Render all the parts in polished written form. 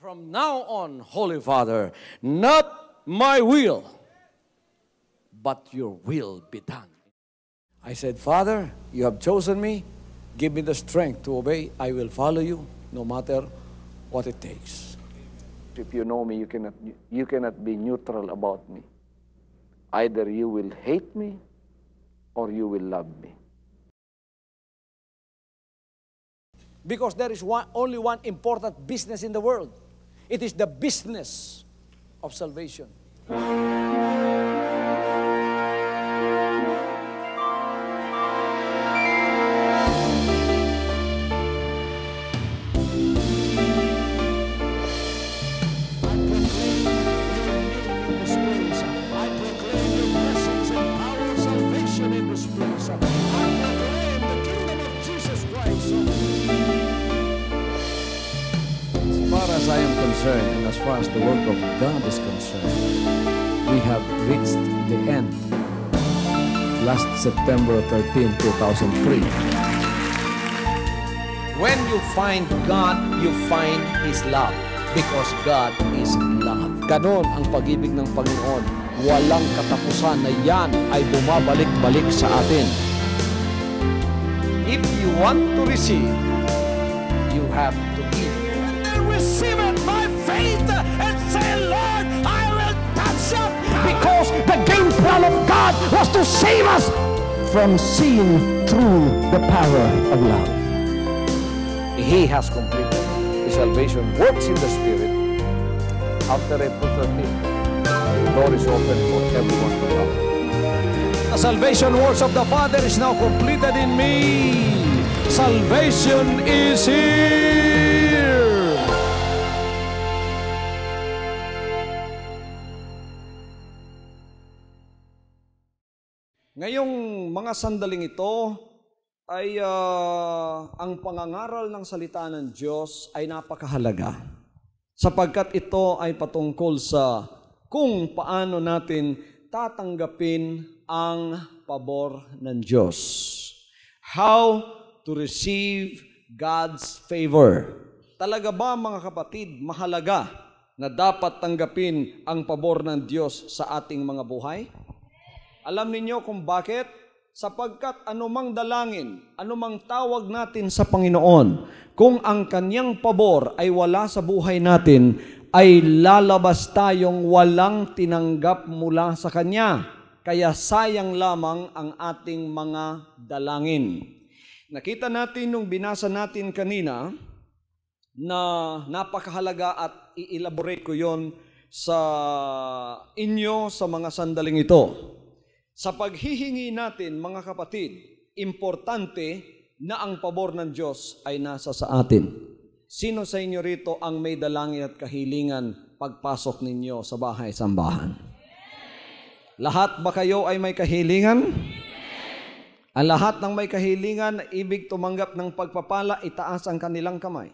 From now on, Holy Father, not my will, but your will be done. I said, Father, you have chosen me. Give me the strength to obey. I will follow you no matter what it takes. If you know me, you cannot be neutral about me. Either you will hate me or you will love me. Because there is only one important business in the world. It is the business of salvation. As I am concerned, and as far as the work of God is concerned, we have reached the end. Last September 13, 2003. When you find God, you find His love. Because God is love. Ganon ang pag-ibig ng Panginoon. Walang katapusan na yan ay bumabalik-balik sa atin. If you want to receive, you have to give. Receive it by faith and say, Lord, I will touch up. Because the game plan of God was to save us from seeing through the power of love. He has completed His salvation works in the Spirit. After April 13th, the door is open for everyone to come. The salvation works of the Father is now completed in me. Salvation is here. Ngayong mga sandaling ito ay ang pangangaral ng salita ng Diyos ay napakahalaga sapagkat ito ay patungkol sa kung paano natin tatanggapin ang pabor ng Diyos. How to receive God's favor. Talaga ba mga kapatid, mahalaga na dapat tanggapin ang pabor ng Diyos sa ating mga buhay? Alam ninyo kung bakit? Sapagkat anumang dalangin, anumang tawag natin sa Panginoon, kung ang kanyang pabor ay wala sa buhay natin, ay lalabas tayong walang tinanggap mula sa Kanya. Kaya sayang lamang ang ating mga dalangin. Nakita natin nung binasa natin kanina na napakahalaga at i-elaborate ko yon sa inyo sa mga sandaling ito. Sa paghihingi natin, mga kapatid, importante na ang pabor ng Diyos ay nasa sa atin. Sino sa inyo rito ang may dalangin at kahilingan pagpasok ninyo sa bahay-sambahan? Lahat ba kayo ay may kahilingan? Ang lahat ng may kahilingan na ibig tumanggap ng pagpapala, itaas ang kanilang kamay.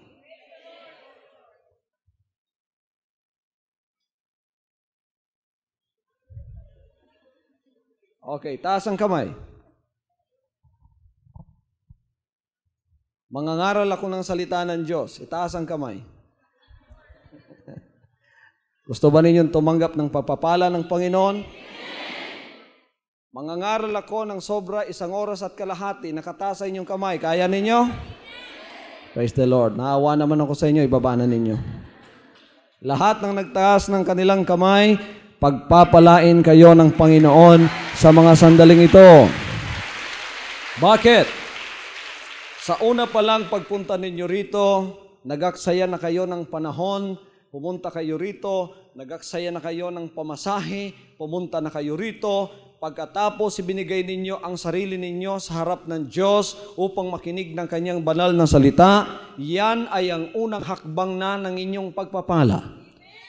Okay, taas ang kamay. Mangangaral ako ng salita ng Diyos. Itaas ang kamay. Gusto ba ninyong tumanggap ng pagpapala ng Panginoon? Mangangaral ako ng sobra 1 oras at kalahati. Nakataas sa inyong kamay. Kaya ninyo? Praise the Lord. Naawa naman ako sa inyo. Ibaba na ninyo. Lahat ng nagtaas ng kanilang kamay, pagpapalain kayo ng Panginoon sa mga sandaling ito. Bakit? Sa una pa lang pagpunta ninyo rito, nagaksaya na kayo ng panahon, pumunta kayo rito, nagaksaya na kayo ng pamasahe, pumunta na kayo rito, pagkatapos ibinigay ninyo ang sarili ninyo sa harap ng Diyos upang makinig ng Kanyang banal na salita, yan ay ang unang hakbang na ng inyong pagpapala.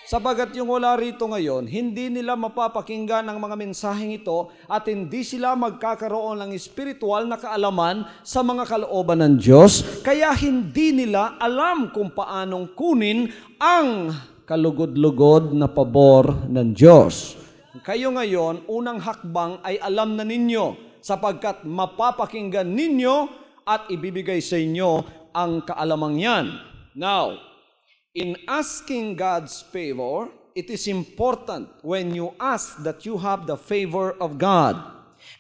Sabagat yung wala rito ngayon, hindi nila mapapakinggan ang mga mensaheng ito at hindi sila magkakaroon ng espiritual na kaalaman sa mga kalooban ng Diyos, kaya hindi nila alam kung paanong kunin ang kalugod-lugod na pabor ng Diyos. Kayo ngayon, unang hakbang ay alam na ninyo sapagkat mapapakinggan ninyo at ibibigay sa inyo ang kaalamang yan. Now, In asking God's favor, it is important when you ask that you have the favor of God.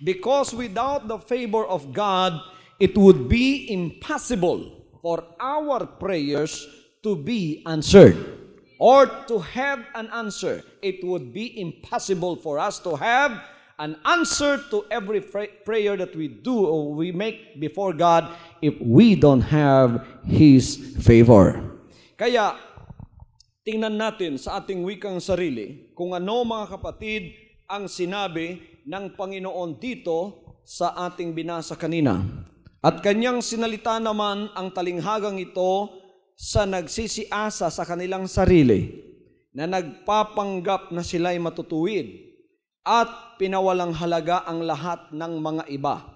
Because without the favor of God, it would be impossible for our prayers to be answered or to have an answer. It would be impossible for us to have an answer to every prayer that we do or we make before God if we don't have His favor. Kaya, tingnan natin sa ating wikang sarili kung ano, mga kapatid, ang sinabi ng Panginoon dito sa ating binasa kanina. At kanyang sinalita naman ang talinghagang ito sa nagsisiasa sa kanilang sarili, na nagpapanggap na sila'y matutuwid at pinawalang halaga ang lahat ng mga iba.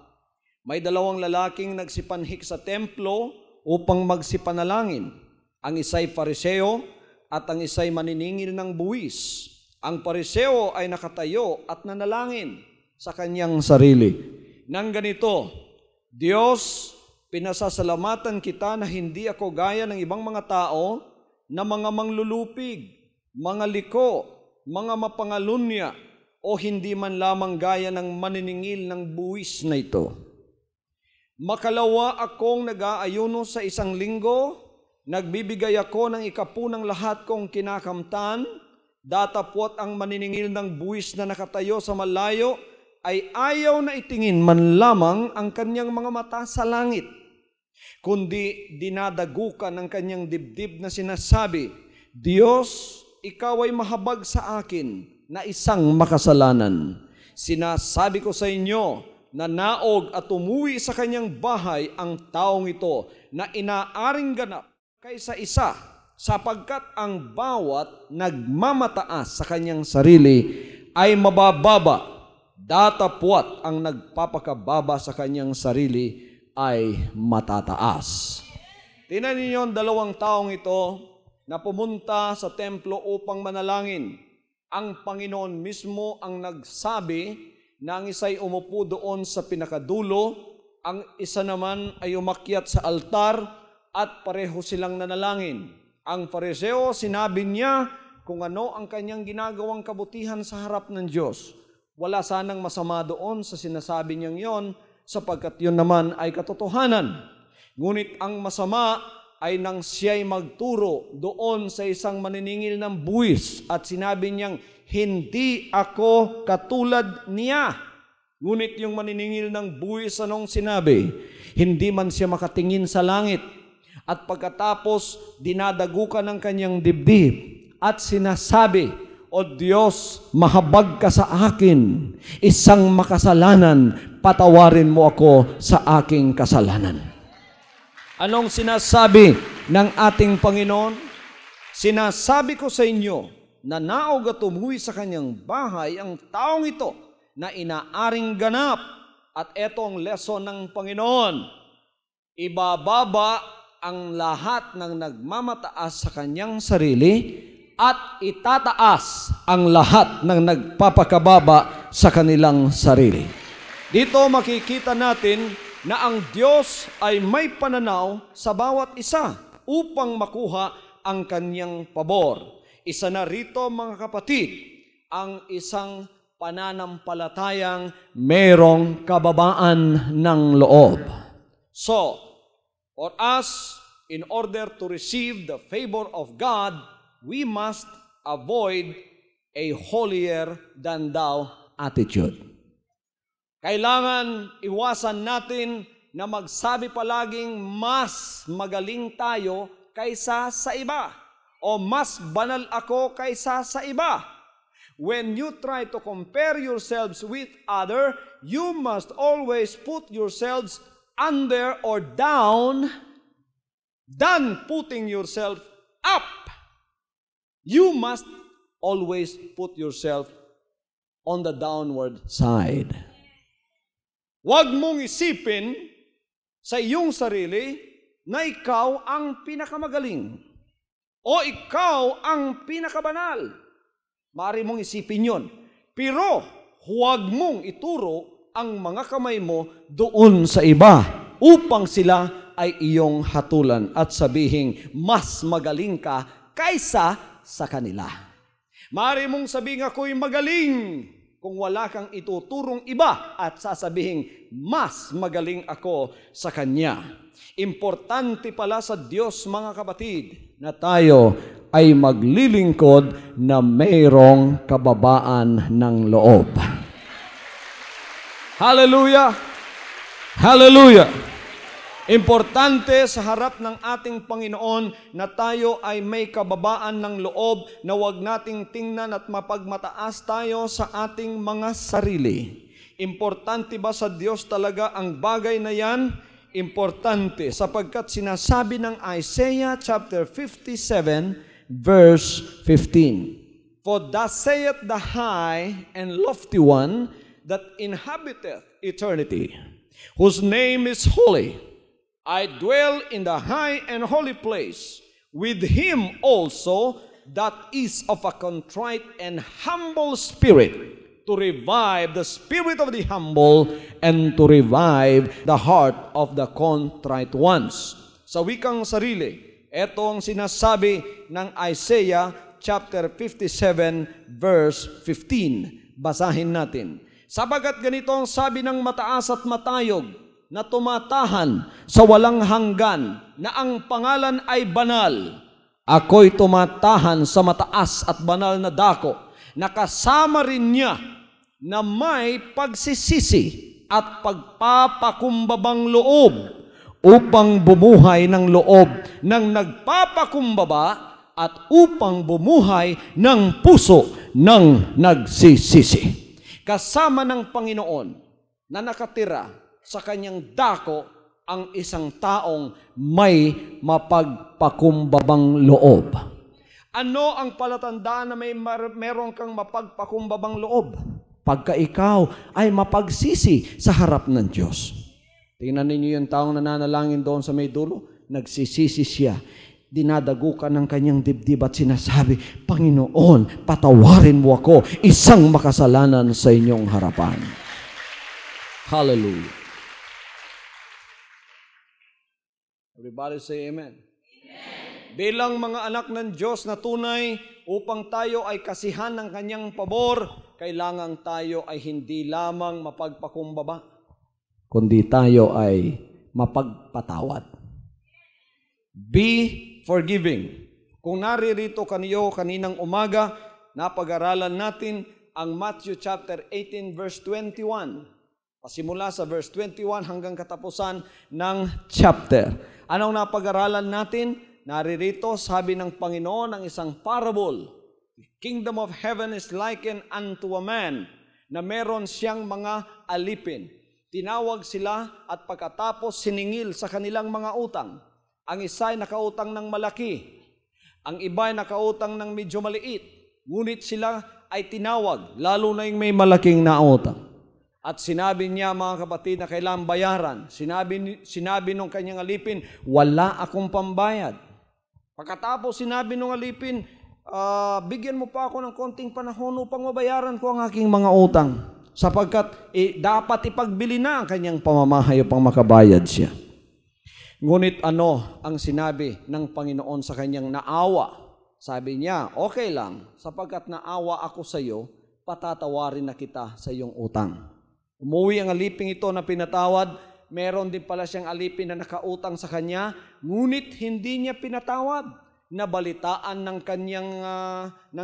May 2 lalaking nagsipanhik sa templo upang magsipanalangin. Ang isa'y Fariseo at ang isa'y maniningil ng buwis. Ang Fariseo ay nakatayo at nanalangin sa kanyang sarili. Nang ganito, Diyos, pinasasalamatan kita na hindi ako gaya ng ibang mga tao na mga manglulupig, mga liko, mga mapangalunya, o hindi man lamang gaya ng maniningil ng buwis na ito. Makalawa akong nag-aayuno sa 1 linggo, nagbibigay ako ng 10 ng lahat kong kinakamtan, datapwat ang maniningil ng buwis na nakatayo sa malayo ay ayaw na itingin man lamang ang kanyang mga mata sa langit, kundi dinadagukan ng kanyang dibdib na sinasabi, Diyos, ikaw ay mahabag sa akin na isang makasalanan. Sinasabi ko sa inyo na naog at umuwi sa kanyang bahay ang taong ito na inaaring ganap kaysa isa, sapagkat ang bawat nagmamataas sa kanyang sarili ay mabababa, datapwat ang nagpapakababa sa kanyang sarili ay matataas. Tingnan ninyo ang 2 taong ito na pumunta sa templo upang manalangin. Ang Panginoon mismo ang nagsabi na ang isa'y umupo doon sa pinakadulo, ang isa naman ay umakyat sa altar at pareho silang nanalangin. Ang Fariseo, sinabi niya kung ano ang kanyang ginagawang kabutihan sa harap ng Diyos. Wala sanang masama doon sa sinasabi niyang yon, sapagkat yun naman ay katotohanan. Ngunit ang masama ay nang siya'y magturo doon sa isang maniningil ng buwis at sinabi niyang, hindi ako katulad niya. Ngunit yung maniningil ng buwis, anong sinabi? Hindi man siya makatingin sa langit. At pagkatapos, dinadagukan ng kanyang dibdib at sinasabi, O Diyos, mahabag ka sa akin, isang makasalanan, patawarin mo ako sa aking kasalanan. Anong sinasabi ng ating Panginoon? Sinasabi ko sa inyo na naog at umuwi sa kanyang bahay ang taong ito na inaaring ganap. At eto ang lesson ng Panginoon. Ibababa ang lahat ng nagmamataas sa kanyang sarili at itataas ang lahat ng nagpapakababa sa kanilang sarili. Dito makikita natin na ang Diyos ay may pananaw sa bawat isa upang makuha ang kanyang pabor. Isa na rito, mga kapatid, ang isang pananampalatayang merong kababaan ng loob. So, for us, in order to receive the favor of God, we must avoid a holier than thou attitude. Kailangan iwasan natin na magsabi palaging mas magaling tayo kaysa sa iba o mas banal ako kaysa sa iba. When you try to compare yourselves with other, you must always put yourselves under or down than putting yourself up. You must always put yourself on the downward side. Huwag mong isipin sa iyong sarili na ikaw ang pinakamagaling o ikaw ang pinakabanal. Maaari mong isipin yon. Pero huwag mong ituro ang mga kamay mo doon sa iba upang sila ay iyong hatulan at sabihing mas magaling ka kaysa sa kanila. Maaari mong sabihin ako'y magaling kung wala kang ituturong iba at sasabihin, mas magaling ako sa Kanya. Importante pala sa Diyos, mga kapatid, na tayo ay maglilingkod na mayroong kababaan ng loob. Hallelujah! Hallelujah! Importante sa harap ng ating Panginoon na tayo ay may kababaan ng loob na huwag nating tingnan at mapagmataas tayo sa ating mga sarili. Importante ba sa Diyos talaga ang bagay na yan? Importante sapagkat sinasabi ng Isaiah chapter 57 verse 15. For thus saith the high and lofty one that inhabiteth eternity, whose name is holy. I dwell in the high and holy place, with him also that is of a contrite and humble spirit, to revive the spirit of the humble and to revive the heart of the contrite ones. Sa wikang sarili, ito ang sinasabi ng Isaiah chapter 57 verse 15. Basahin natin. Sabagat ganito ang sabi ng mataas at matayog, na tumatahan sa walang hanggan, na ang pangalan ay banal. Ako'y tumatahan sa mataas at banal na dako, na kasama rin niya na may pagsisisi at pagpapakumbabang loob, upang bumuhay ng loob ng nagpapakumbaba at upang bumuhay ng puso ng nagsisisi. Kasama ng Panginoon na nakatira sa kanyang dako ang isang taong may mapagpakumbabang loob. Ano ang palatandaan na meron kang mapagpakumbabang loob? Pagka ikaw ay mapagsisi sa harap ng Diyos. Tingnan ninyo yung taong nananalangin doon sa may dulo, nagsisisi siya. Dinadagukan ng kanyang dibdib at sinasabi, Panginoon, patawarin mo ako, isang makasalanan sa inyong harapan. Hallelujah. Everybody say amen. Amen. Bilang mga anak ng Diyos na tunay, upang tayo ay kasihan ng kanyang pabor, kailangan tayo ay hindi lamang mapagpakumbaba, kundi tayo ay mapagpatawad. Be forgiving. Kung naririto kaniyo kaninang umaga, napag-aralan natin ang Matthew chapter 18 verse 21. Pasimula sa verse 21 hanggang katapusan ng chapter. Anong napag-aralan natin? Naririto, sabi ng Panginoon, ang isang parable. The kingdom of heaven is likened unto a man na meron siyang mga alipin. Tinawag sila at pagkatapos siningil sa kanilang mga utang. Ang isa ay nakautang ng malaki. Ang iba ay nakautang ng medyo maliit. Ngunit sila ay tinawag, lalo na yung may malaking nautang. At sinabi niya, mga kapatid, na kailangan bayaran. Sinabi nung kanyang alipin, wala akong pambayad. Pagkatapos sinabi nung alipin, bigyan mo pa ako ng konting panahon upang mabayaran ko ang aking mga utang. Sapagkat dapat ipagbili na ang kanyang pamamahay upang makabayad siya. Ngunit ano ang sinabi ng Panginoon sa kanyang naawa? Sabi niya, okay lang, sapagkat naawa ako sa iyo, patatawarin na kita sa iyong utang. Umuwi ang aliping ito na pinatawad, meron din pala siyang alipin na nakautang sa kanya, ngunit hindi niya pinatawad. Nabalitaan ng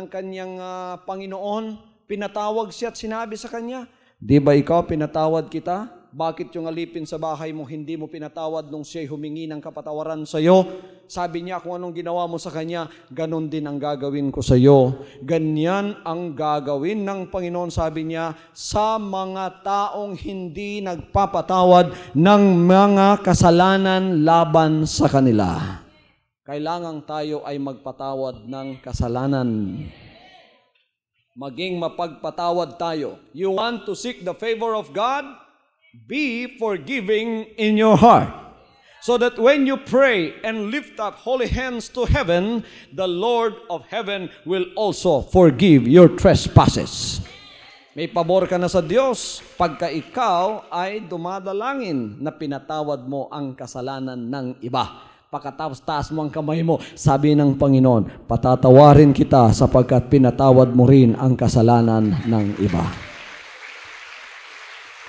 kanyang Panginoon, pinatawag siya at sinabi sa kanya, di ba ikaw pinatawad kita? Bakit yung alipin sa bahay mo hindi mo pinatawad nung siya'y humingi ng kapatawaran sa iyo? Sabi niya, kung anong ginawa mo sa kanya, ganon din ang gagawin ko sa iyo. Ganyan ang gagawin ng Panginoon, sabi niya, sa mga taong hindi nagpapatawad ng mga kasalanan laban sa kanila. Kailangan tayo ay magpatawad ng kasalanan. Maging mapagpatawad tayo. You want to seek the favor of God? Be forgiving in your heart, so that when you pray and lift up holy hands to heaven, the Lord of heaven will also forgive your trespasses. May pabor ka na sa Diyos pagka ikaw ay dumadalangin na pinatawad mo ang kasalanan ng iba. Pakataas mo ang kamay mo. Sabi ng Panginoon, patatawarin kita sapagkat pinatawad mo rin ang kasalanan ng iba.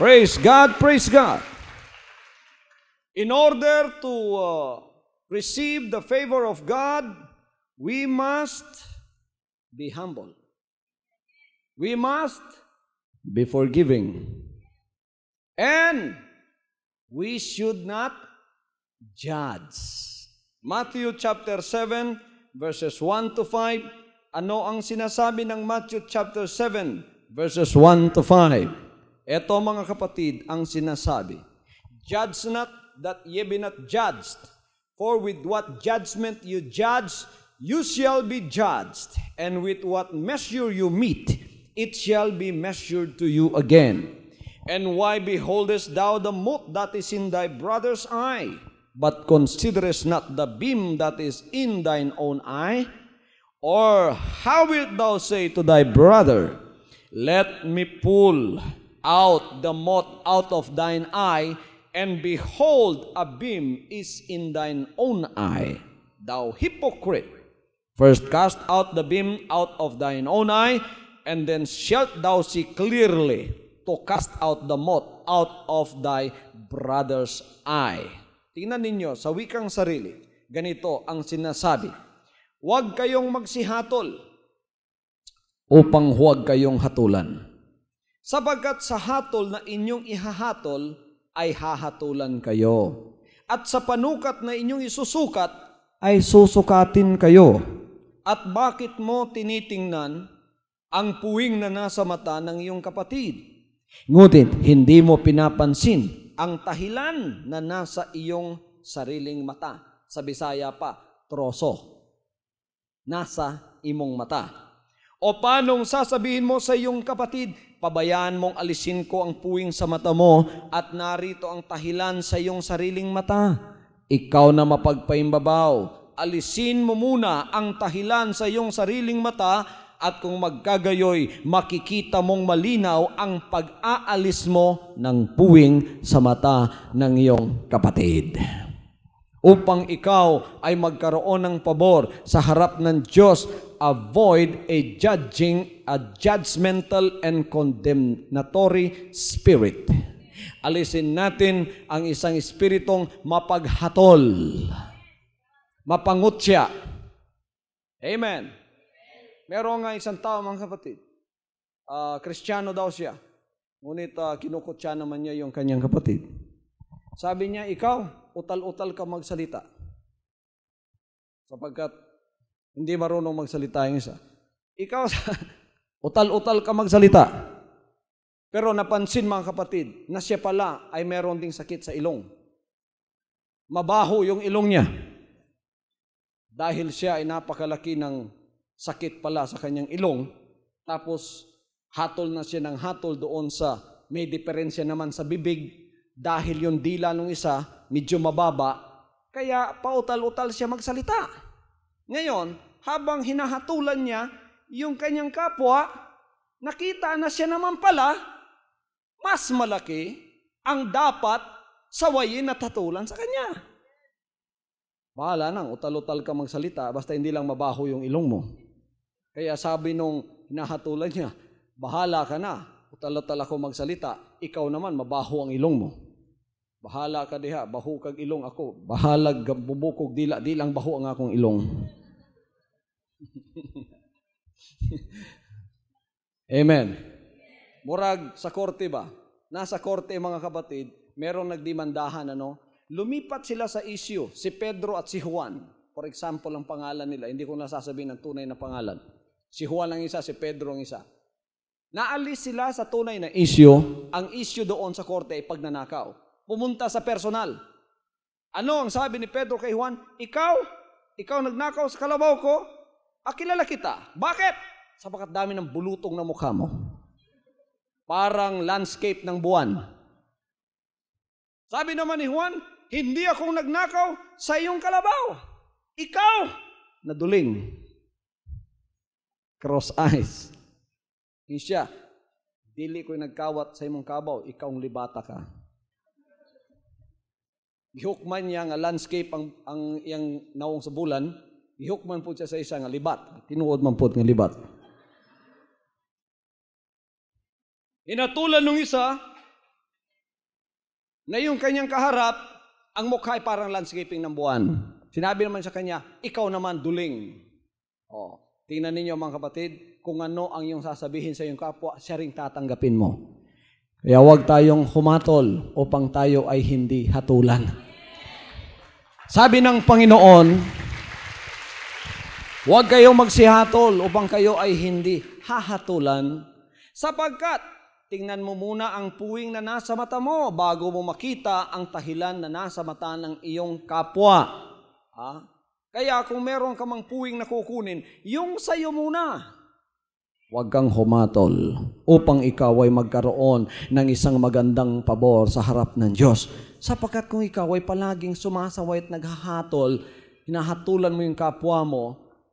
Praise God, praise God. In order to receive the favor of God, we must be humble. We must be forgiving. And we should not judge. Matthew chapter 7, verses 1 to 5. Ano ang sinasabi ng Matthew chapter 7, verses 1 to 5? Ito mga kapatid ang sinasabi. Judge not that ye be not judged. For with what judgment you judge, you shall be judged. And with what measure you meet, it shall be measured to you again. And why beholdest thou the mote that is in thy brother's eye, but considerest not the beam that is in thine own eye? Or how wilt thou say to thy brother, let me pull out the mote out of thine eye, and behold, a beam is in thine own eye? Thou hypocrite, first cast out the beam out of thine own eye, and then shalt thou see clearly to cast out the mote out of thy brother's eye. Tingnan ninyo, sa wikang sarili, ganito ang sinasabi. Huwag kayong magsihatol upang huwag kayong hatulan. Sapagkat sa hatol na inyong ihahatol, ay hahatulan kayo. At sa panukat na inyong isusukat, ay susukatin kayo. At bakit mo tinitingnan ang puwing na nasa mata ng iyong kapatid? Ngunit hindi mo pinapansin ang tahilan na nasa iyong sariling mata. Sa Bisaya pa, troso. Nasa imong mata. O paanong sasabihin mo sa iyong kapatid, pabayaan mong alisin ko ang puwing sa mata mo at narito ang tahilan sa iyong sariling mata. Ikaw na mapagpaimbabaw, alisin mo muna ang tahilan sa iyong sariling mata, at kung magkagayoy, makikita mong malinaw ang pag-aalis mo ng puwing sa mata ng iyong kapatid. Upang ikaw ay magkaroon ng pabor sa harap ng Diyos, avoid a judgmental and condemnatory spirit. Alisin natin ang isang espiritong mapaghatol, mapangutya. Amen. Meron nga isang tao, mga kapatid, Kristiyano daw siya, ngunit kinukutya naman niya yung kanyang kapatid. Sabi niya, ikaw, utal-utal ka magsalita. Sapagkat hindi marunong magsalita yung isa. Ikaw, utal-utal ka magsalita. Pero napansin, mga kapatid, na siya pala ay meron ding sakit sa ilong. Mabaho yung ilong niya. Dahil siya ay napakalaki ng sakit pala sa kanyang ilong, tapos hatol na siya ng hatol doon sa may diferensya naman sa bibig, dahil yung dila ng isa medyo mababa, kaya pautal-utal siya magsalita. Ngayon, habang hinahatulan niya yung kanyang kapwa, nakita na siya naman pala mas malaki ang dapat sawayin at hatulan sa kanya. Bahala nang utal-utal ka magsalita, basta hindi lang mabaho yung ilong mo. Kaya sabi nung hinahatulan niya, bahala ka na, utal-utal ako magsalita, ikaw naman mabaho ang ilong mo. Bahala ka diha, baho kag ilong ako, bahalag bubukog dila, di lang baho ang akong ilong. Amen. Murag sa korte ba? Nasa korte mga kapatid, merong nagdimandahan, lumipat sila sa issue, si Pedro at si Juan. For example, ang pangalan nila, hindi ko nasasabihin ng tunay na pangalan. Si Juan ang isa, si Pedro ang isa. Naalis sila sa tunay na issue. Ang issue doon sa korte ay pagnanakaw. Pumunta sa personal. Ano ang sabi ni Pedro kay Juan? Ikaw nagnakaw sa kalabaw ko? Kilala kita. Bakit? Sapagkat dami ng bulutong na mukha mo. Parang landscape ng buwan. Sabi naman ni Juan, hindi akong nagnakaw sa iyong kalabaw. Ikaw, naduling. Cross eyes. Hindi siya, dili ko'y nagkawat sa imong kabaw, ikaw ang libata ka. Gihukman niya nga landscape ang iyang nawong sa bulan, gihukman po siya sa isa nga libat. Tinuod man po nga libat. Inatulan nung isa na yung kanyang kaharap, ang mukha ay parang landscaping ng buwan. Sinabi naman sa kanya, ikaw naman duling. Tingnan ninyo mga kapatid, kung ano ang iyong sasabihin sa iyong kapwa, siya ring tatanggapin mo. Kaya huwag tayong humatol upang tayo ay hindi hatulan. Sabi ng Panginoon, huwag kayong magsihatol upang kayo ay hindi hahatulan, sapagkat tingnan mo muna ang puwing na nasa mata mo bago mo makita ang tahilan na nasa mata ng iyong kapwa. Kaya kung meron ka mang puwing na kukunin, yung sayo muna. Huwag kang humatol upang ikaw ay magkaroon ng isang magandang pabor sa harap ng Diyos. Sapagkat kung ikaw ay palaging sumasaway at naghahatol, hinahatulan mo yung kapwa mo,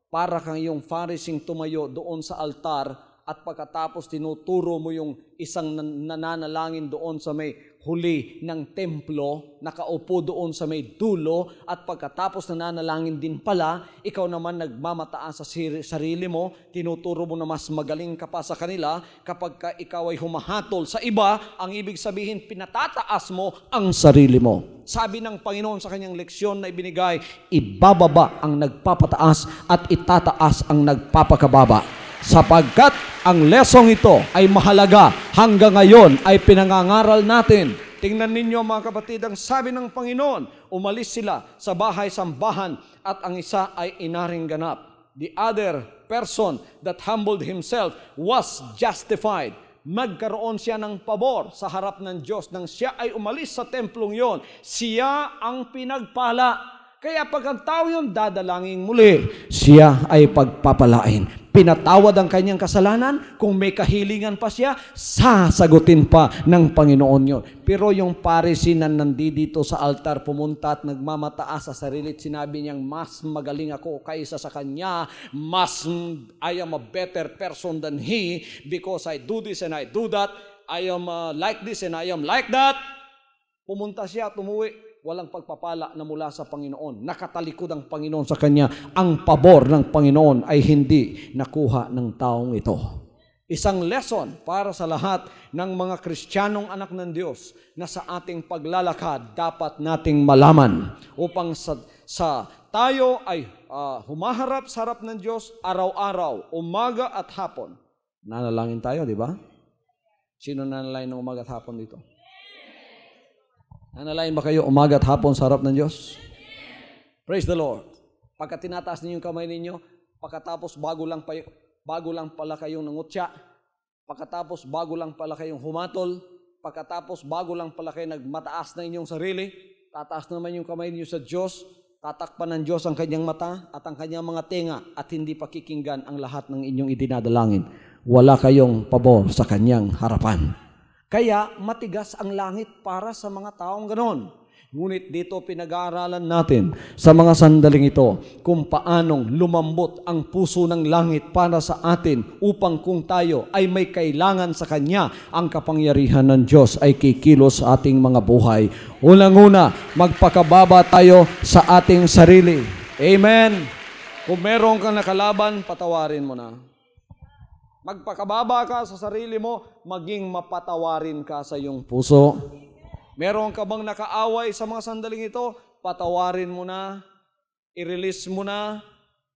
para kang yung Pharisee tumayo doon sa altar at pagkatapos tinuturo mo yung isang nananalangin doon sa may huli ng templo, nakaupo doon sa may dulo, at pagkatapos nananalangin din pala, ikaw naman nagmamataas sa sarili mo, tinuturo mo na mas magaling ka pa sa kanila. Kapag ka ikaw ay humahatol sa iba, ang ibig sabihin, pinatataas mo ang sarili mo. Sabi ng Panginoon sa kanyang leksyon na ibinigay, ibababa ang nagpapataas at itataas ang nagpapakababa. Sapagkat ang lesong ito ay mahalaga, hanggang ngayon ay pinangangaral natin. Tingnan ninyo mga kapatid, ang sabi ng Panginoon, umalis sila sa bahay-sambahan at ang isa ay inaring ganap. The other person that humbled himself was justified. Magkaroon siya ng pabor sa harap ng Diyos nang siya ay umalis sa templong yon. Siya ang pinagpala. Kaya pag ang tao yun dadalangin muli, siya ay pagpapalain. Pinatawad ang kanyang kasalanan, kung may kahilingan pa siya, sasagutin pa ng Panginoon yun. Pero yung Pharisee na nandito sa altar, pumunta at nagmamataas sa sarili at sinabi niyang, mas magaling ako kaysa sa kanya, I am a better person than he, because I do this and I do that, I am like this and I am like that. Pumunta siya at umuwi. Walang pagpapala na mula sa Panginoon. Nakatalikod ang Panginoon sa kanya. Ang pabor ng Panginoon ay hindi nakuha ng taong ito. Isang lesson para sa lahat ng mga Kristiyanong anak ng Diyos na sa ating paglalakad dapat nating malaman upang sa tayo ay humaharap sa harap ng Diyos araw-araw, umaga at hapon. Nanalangin tayo, di ba? Sino nanalangin ng umaga at hapon dito? Nanalangin ba kayo umaga at hapon sa harap ng Diyos? Praise the Lord. Pagka tinataas ninyo yung kamay ninyo, pagkatapos bago lang pala kayong nangutya, pagkatapos bago lang pala kayong humatol, pagkatapos bago lang pala kayo nagmataas na inyong sarili, tataas naman yung kamay ninyo sa Diyos, tatakpan ng Diyos ang kanyang mata at ang kanyang mga tenga at hindi pakikinggan ang lahat ng inyong idinadalangin. Wala kayong pabor sa kanyang harapan. Kaya matigas ang langit para sa mga taong ganon. Ngunit dito pinag-aaralan natin sa mga sandaling ito kung paanong lumambot ang puso ng langit para sa atin upang kung tayo ay may kailangan sa Kanya, ang kapangyarihan ng Diyos ay kikilos sa ating mga buhay. Unang-una, magpakababa tayo sa ating sarili. Amen. Kung meron kang nakalaban, patawarin mo na. Magpakababa ka sa sarili mo, maging mapatawarin ka sa iyong puso. Meron ka bang nakaaway sa mga sandaling ito? Patawarin mo na, i-release mo na.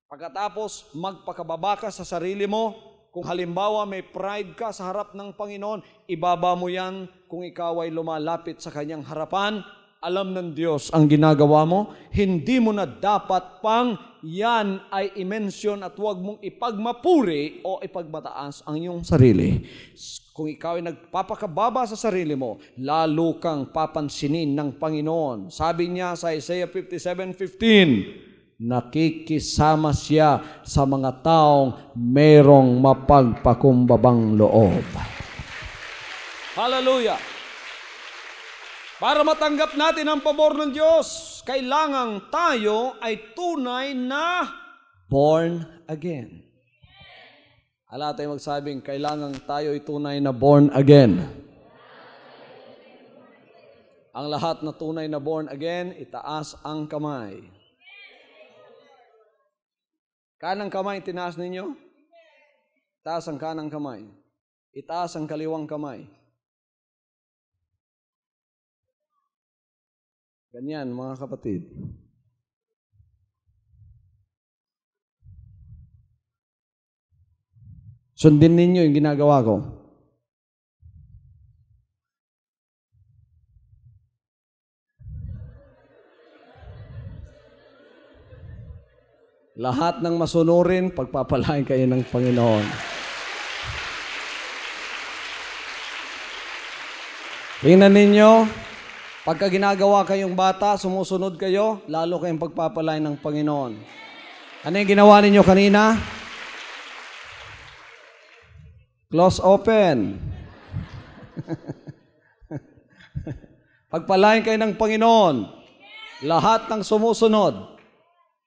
Pagkatapos, magpakababa ka sa sarili mo. Kung halimbawa may pride ka sa harap ng Panginoon, ibaba mo yan kung ikaw ay lumalapit sa kanyang harapan. Alam ng Diyos ang ginagawa mo, hindi mo na dapat pang yan ay i-mention at huwag mong ipagmapuri o ipagmataas ang iyong sarili. Kung ikaw ay nagpapakababa sa sarili mo, lalo kang papansinin ng Panginoon. Sabi niya sa Isaiah 57:15, nakikisama siya sa mga taong merong mapagpakumbabang loob. Hallelujah! Para matanggap natin ang pabor ng Diyos, kailangang tayo ay tunay na born again. Ala tayo magsabing, kailangang tayo ay tunay na born again. Ang lahat na tunay na born again, itaas ang kamay. Kanang kamay, tinaas ninyo? Itaas ang kanang kamay. Itaas ang kaliwang kamay. Ganyan, mga kapatid. Sundin ninyo yung ginagawa ko. Lahat ng masunurin, pagpapalain kayo ng Panginoon. Tingnan ninyo, pagka ginagawa kayong bata, sumusunod kayo, lalo kayong pagpapalain ng Panginoon. Ano yung ginawa ninyo kanina? Close open. Pagpalain kayo ng Panginoon, lahat ng sumusunod.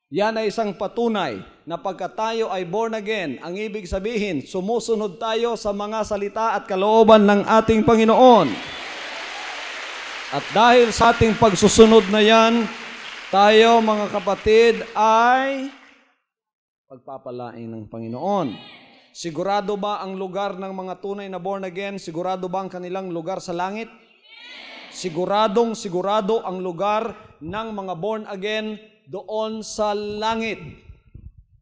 Yan ay isang patunay na pagka tayo ay born again, ang ibig sabihin, sumusunod tayo sa mga salita at kalooban ng ating Panginoon. At dahil sa ating pagsusunod na yan, tayo mga kapatid ay pagpapalain ng Panginoon. Sigurado ba ang lugar ng mga tunay na born again? Sigurado ba ang kanilang lugar sa langit? Siguradong sigurado ang lugar ng mga born again doon sa langit.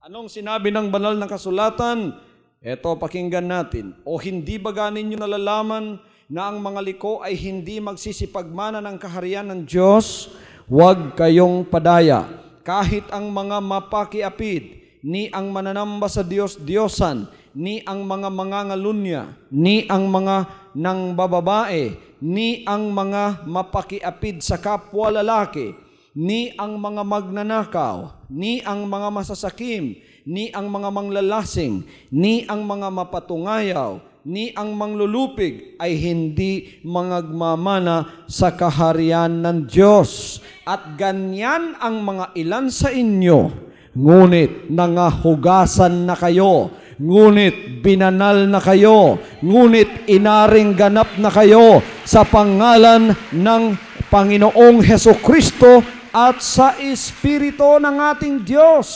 Anong sinabi ng banal na kasulatan? Eto, pakinggan natin. O hindi ba ganin nyo nalalaman na ang mga liko ay hindi magsisipagmana ng kaharian ng Diyos? Huwag kayong padaya. Kahit ang mga mapakiapid, ni ang mananamba sa Diyos-Diyosan, ni ang mga mangangalunya, ni ang mga nang bababae, ni ang mga mapakiapid sa kapwa lalaki, ni ang mga magnanakaw, ni ang mga masasakim, ni ang mga manglalasing, ni ang mga mapatungayaw, ni ang manglulupig ay hindi mangagmamana sa kaharian ng Diyos. At ganyan ang mga ilan sa inyo, ngunit nangahugasan na kayo, ngunit binanal na kayo, ngunit inaring ganap na kayo sa pangalan ng Panginoong Hesukristo at sa Espiritu ng ating Diyos.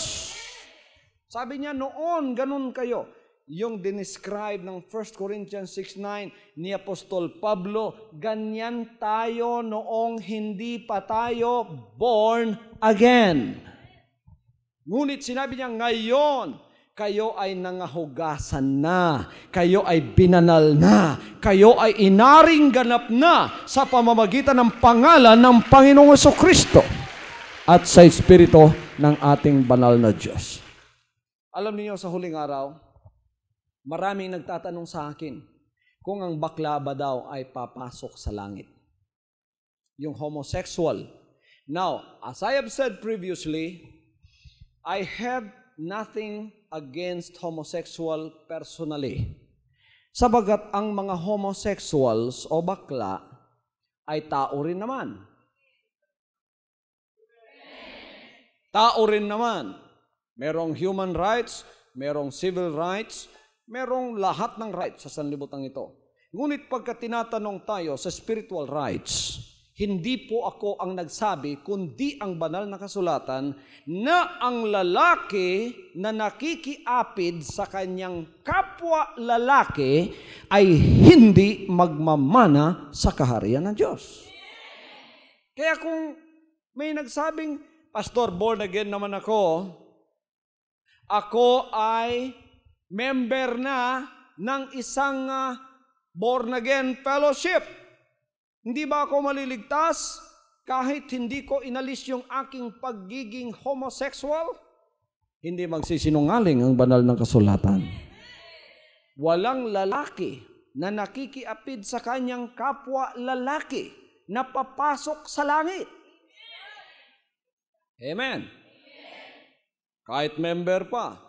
Sabi niya noon, ganun kayo. Yung dinescribe ng 1 Corinthians 6:9 ni Apostol Pablo, ganyan tayo noong hindi pa tayo born again. Ngunit sinabi niya, ngayon, kayo ay nangahugasan na, kayo ay binanal na, kayo ay inaring ganap na sa pamamagitan ng pangalan ng Panginoong Hesukristo at sa Espiritu ng ating banal na Diyos. Alam niyo sa huling araw, maraming nagtatanong sa akin kung ang bakla ba daw ay papasok sa langit. Yung homosexual. Now, as I have said previously, I have nothing against homosexual personally. Sabagat ang mga homosexuals o bakla ay tao rin naman. Tao rin naman. Merong human rights, merong civil rights, merong lahat ng rights sa sanlibutan ito. Ngunit pagka tinatanong tayo sa spiritual rights, hindi po ako ang nagsabi, kundi ang banal na kasulatan na ang lalaki na nakikiapid sa kanyang kapwa lalaki ay hindi magmamana sa kaharian ng Diyos. Kaya kung may nagsabing, Pastor, born again naman ako ay member na ng isang born again fellowship. Hindi ba ako maliligtas kahit hindi ko inalis yung aking pagiging homosexual? Hindi magsisinungaling ang banal ng kasulatan. Walang lalaki na nakikiapid sa kanyang kapwa lalaki na papasok sa langit. Amen. Kahit member pa,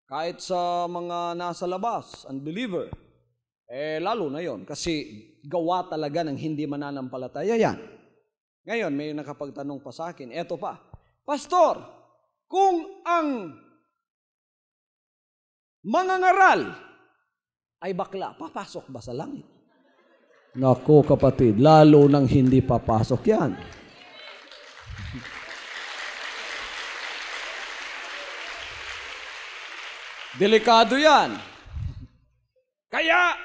kahit sa mga nasa labas, unbeliever, lalo na yon kasi gawa talaga ng hindi mananampalataya yan. Ngayon, may nakapagtanong pa sa akin, eto pa, Pastor, kung ang mangangaral ay bakla, papasok ba sa langit? Naku kapatid, lalo nang hindi papasok yan. Delikado yan. Kaya,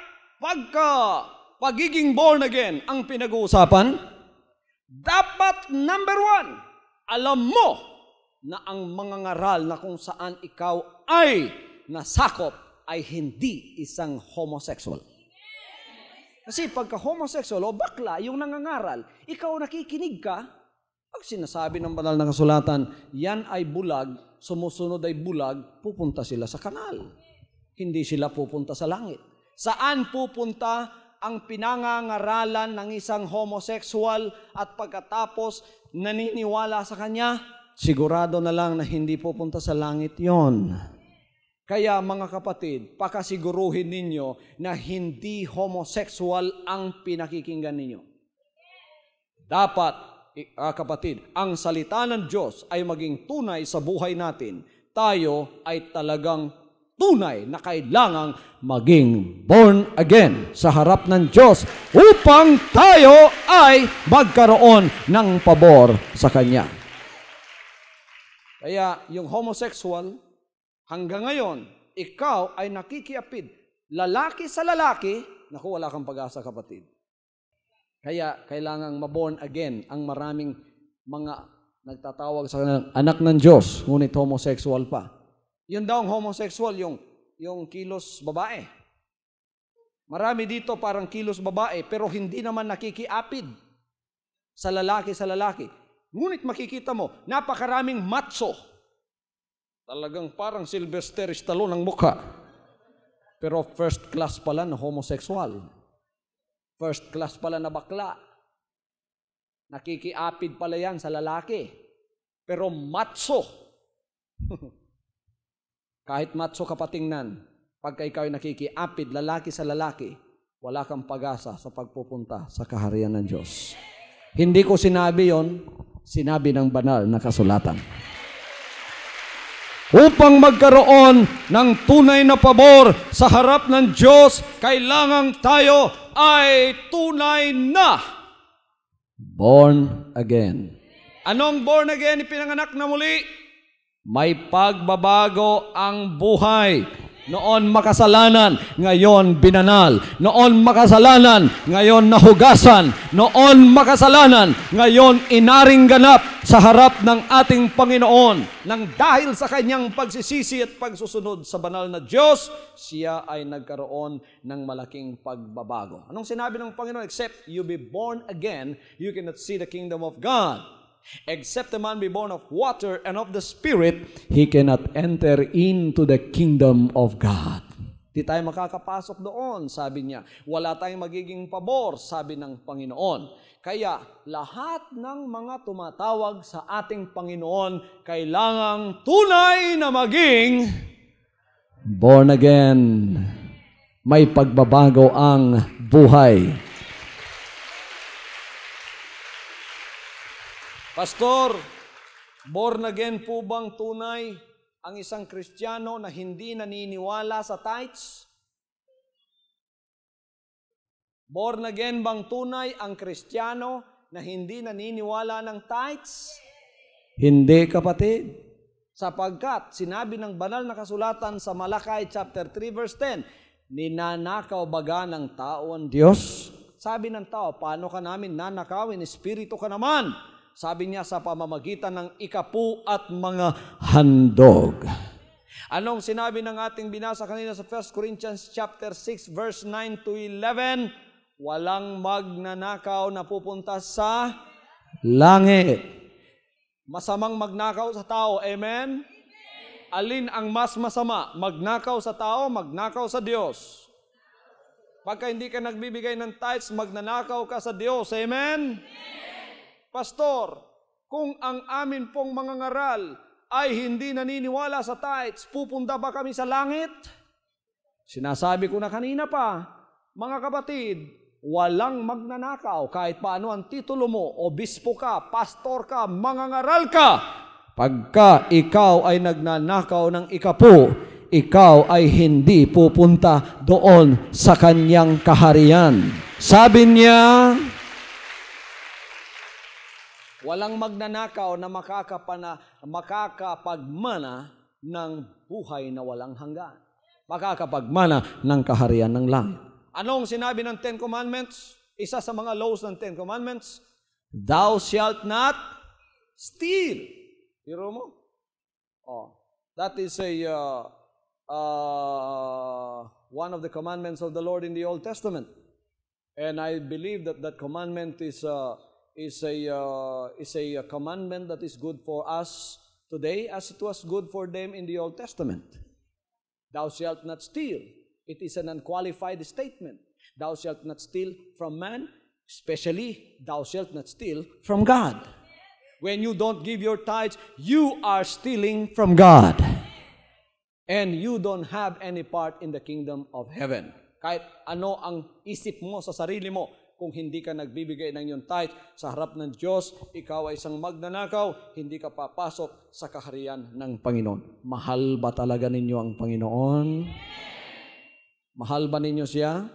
pagiging born again ang pinag-uusapan, dapat number 1, alam mo na ang mga ngaral na kung saan ikaw ay nasakop ay hindi isang homosexual. Kasi pagka homosexual o bakla, yung nangangaral, ikaw nakikinig ka, pag sinasabi ng banal na kasulatan, yan ay bulag, sumusunod ay bulag, pupunta sila sa kanal. Hindi sila pupunta sa langit. Saan pupunta ang pinangangaralan ng isang homosexual at pagkatapos naniniwala sa kanya? Sigurado na lang na hindi pupunta sa langit yon. Kaya mga kapatid, pakasiguruhin ninyo na hindi homosexual ang pinakikinggan ninyo. Dapat, kapatid, ang salita ng Diyos ay maging tunay sa buhay natin. Tayo ay talagang tunay na kailangang maging born again sa harap ng Diyos upang tayo ay magkaroon ng pabor sa Kanya. Kaya yung homosexual, hanggang ngayon, ikaw ay nakikiapid. Lalaki sa lalaki, naku, wala kang pag-asa kapatid. Kaya kailangang ma-born again ang maraming mga nagtatawag sa anak ng Diyos, ngunit homosexual pa. Yun daw ang homosexual, yung kilos babae. Marami dito parang kilos babae, pero hindi naman nakikiapid sa lalaki. Ngunit makikita mo, napakaraming macho. Talagang parang Sylvester Stallone ang mukha. Pero first class pala na homosexual. First class pala na bakla. Nakikiapid pala yan sa lalaki. Pero macho. Kahit macho ka patingnan, pagka ikaw ay nakikiapid lalaki sa lalaki, wala kang pag-asa sa pagpupunta sa kaharian ng Diyos. Hindi ko sinabi yon, sinabi ng banal na kasulatan. Upang magkaroon ng tunay na pabor sa harap ng Diyos, kailangan tayo ay tunay na born again. Anong born again? Ipinanganak na muli. May pagbabago ang buhay. Noon makasalanan, ngayon binanal. Noon makasalanan, ngayon nahugasan. Noon makasalanan, ngayon inaring ganap sa harap ng ating Panginoon. Nang dahil sa kanyang pagsisisi at pagsusunod sa banal na Diyos, siya ay nagkaroon ng malaking pagbabago. Anong sinabi ng Panginoon? Except you be born again, you cannot see the kingdom of God. Except a man be born of water and of the Spirit, he cannot enter into the kingdom of God. Di tayo makakapasok doon, sabi niya. Wala tayong magiging pabor, sabi ng Panginoon. Kaya lahat ng mga tumatawag sa ating Panginoon, kailangang tunay na maging born again. May pagbabago ang buhay. Pastor, born again po bang tunay ang isang Kristiyano na hindi naniniwala sa tithes? Born again bang tunay ang Kristiyano na hindi naniniwala ng tithes? Hindi, kapatid. Sapagkat sinabi ng banal na kasulatan sa Malakay chapter 3 verse 10, ninanakaw baga ng tao ang Diyos? Sabi ng tao, paano ka namin nanakawin? Espiritu ka naman. Sabi niya sa pamamagitan ng ikapu at mga handog. Anong sinabi ng ating binasa kanina sa 1 Corinthians chapter 6 verse 9 to 11? Walang magnanakaw na pupunta sa langit. Masamang magnakaw sa tao, amen? Alin ang mas masama? Magnakaw sa tao, magnakaw sa Diyos. Pagka hindi ka nagbibigay ng tithes, magnanakaw ka sa Diyos, amen? Pastor, kung ang amin pong mga ngaral ay hindi naniniwala sa tithes, pupunta ba kami sa langit? Sinasabi ko na kanina pa, mga kapatid, walang magnanakaw kahit paano ang titulo mo, obispo ka, pastor ka, mangangaral ka. Pagka ikaw ay nagnanakaw ng ikapu, ikaw ay hindi pupunta doon sa kanyang kaharian. Sabi niya, walang magnanakaw na makakapagmana ng buhay na walang hanggan. Makakapagmana ng kaharian ng langit. Anong sinabi ng Ten Commandments? Isa sa mga laws ng Ten Commandments, thou shalt not steal. Hiro mo? Oh, that is one of the commandments of the Lord in the Old Testament. And I believe that that commandment is a commandment that is good for us today as it was good for them in the Old Testament. Thou shalt not steal. It is an unqualified statement. Thou shalt not steal from man, especially thou shalt not steal from God. When you don't give your tithes, you are stealing from God. And you don't have any part in the kingdom of heaven. Kahit ano ang isip mo sa sarili mo, kung hindi ka nagbibigay ng iyong tithe sa harap ng Diyos, ikaw ay isang magnanakaw, hindi ka papasok sa kaharian ng Panginoon. Mahal ba talaga ninyo ang Panginoon? Mahal ba ninyo siya?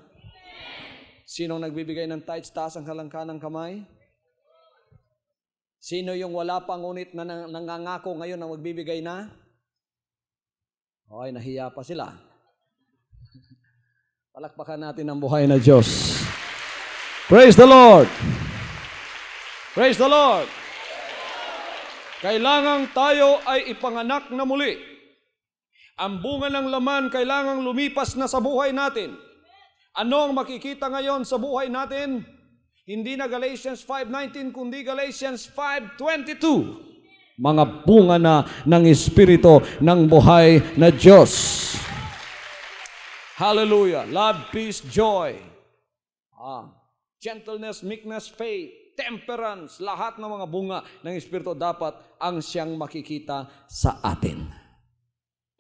Sinong nagbibigay ng tithes, taas ang kanang kamay? Sino yung wala pa ngunit na nangangako ngayon na magbibigay na? Okay, nahiya pa sila. Palakpakan natin ang buhay na Diyos. Praise the Lord! Praise the Lord! Kailangang tayo ay ipanganak na muli. Ang bunga ng laman kailangang lumipas na sa buhay natin. Ano ang makikita ngayon sa buhay natin? Hindi na Galatians 5:19, kundi Galatians 5:22. Mga bunga na ng Espiritu ng buhay na Diyos. Hallelujah! Love, peace, joy. Gentleness, meekness, faith, temperance, lahat ng mga bunga ng Espiritu dapat ang siyang makikita sa atin.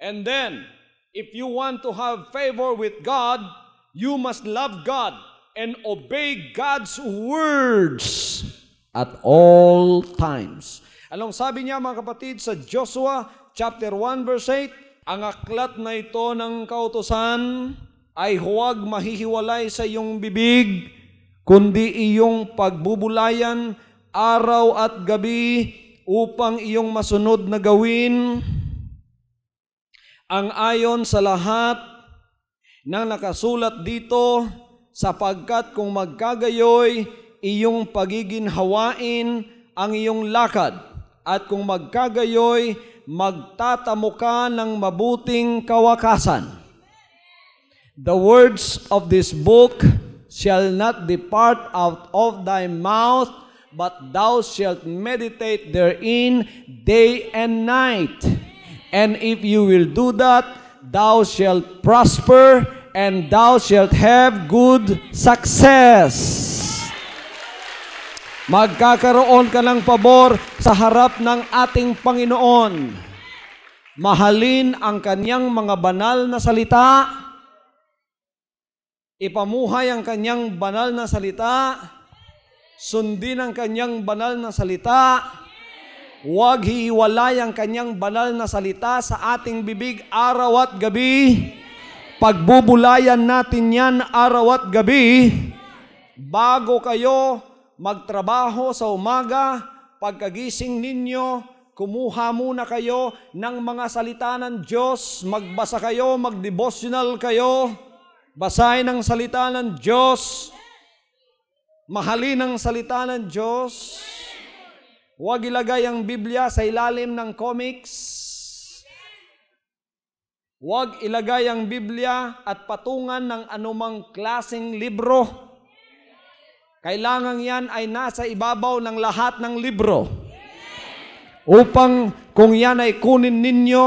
And then, if you want to have favor with God, you must love God and obey God's words at all times. Anong sabi niya mga kapatid sa Joshua chapter 1 verse 8? Ang aklat na ito ng kautusan ay huwag mahihiwalay sa iyong bibig, kundi iyong pagbubulayan araw at gabi upang iyong masunod na gawin ang ayon sa lahat ng nakasulat dito, sapagkat kung magkagayoy iyong pagiginhawain ang iyong lakad, at kung magkagayoy magtatamo ka ng mabuting kawakasan. The words of this book shall not depart out of thy mouth, but thou shalt meditate therein day and night. And if you will do that, thou shalt prosper, and thou shalt have good success. Magkakaroon ka ng pabor sa harap ng ating Panginoon. Mahalin ang kanyang mga banal na salita. Ipamuhay ang kanyang banal na salita. Sundin ang kanyang banal na salita. Huwag hiwalay ang kanyang banal na salita sa ating bibig araw at gabi. Pagbubulayan natin yan araw at gabi. Bago kayo magtrabaho sa umaga, pagkagising ninyo, kumuha muna kayo ng mga salita ng Diyos, magbasa kayo, mag-devotional kayo, basahin ang salita ng Diyos, mahalin ang salita ng Diyos. Huwag ilagay ang Biblia sa ilalim ng comics. Huwag ilagay ang Biblia at patungan ng anumang klaseng libro. Kailangan yan ay nasa ibabaw ng lahat ng libro. Upang kung yan ay kunin ninyo,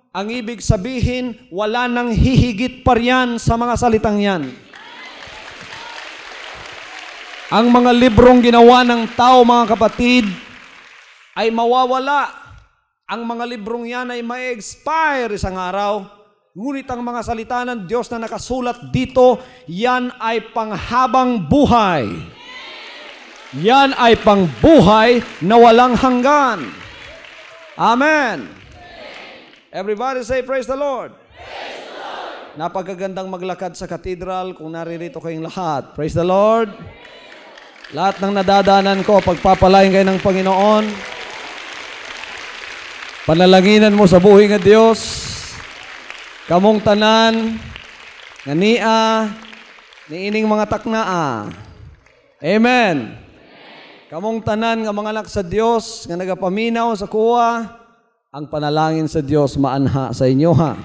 ang ibig sabihin, wala nang hihigit pa riyan sa mga salitang yan. Ang mga librong ginawa ng tao, mga kapatid, ay mawawala. Ang mga librong yan ay ma-expire isang araw. Ngunit ang mga salita ng Diyos na nakasulat dito, yan ay panghabang buhay. Yan ay pangbuhay na walang hanggan. Amen. Everybody say, praise the Lord. Praise the Lord. Napakagandang maglakad sa katedral kung naririto kayong lahat. Praise the Lord. Lahat ng nadadanan ko, pagpapalain kayo ng Panginoon. Panalanginan mo sa buhay nga Diyos. Kamong tanan, nga niya, niining mga taknaa. Amen. Kamong tanan nga mga anak sa Diyos, nga nagapaminaw sa kuwa, ang panalangin sa Diyos maanha sa inyo ha.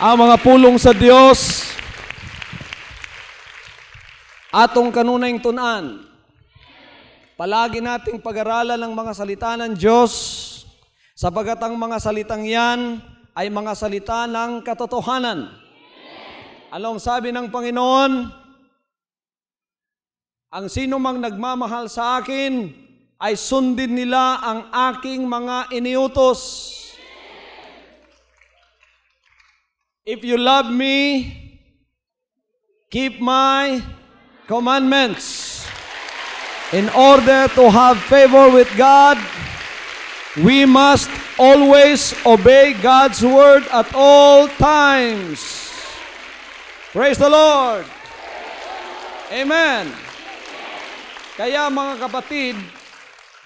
Ang mga pulong sa Diyos, atong kanunay tunan, palagi nating pag-aralan ng mga salita ng Diyos, sapagat ang mga salitang yan ay mga salita ng katotohanan. Anong sabi ng Panginoon? Ang sino mang nagmamahal sa akin, ay sundin nila ang aking mga iniutos. If you love me, keep my commandments. In order to have favor with God, we must always obey God's word at all times. Praise the Lord. Amen. Kaya mga kapatid,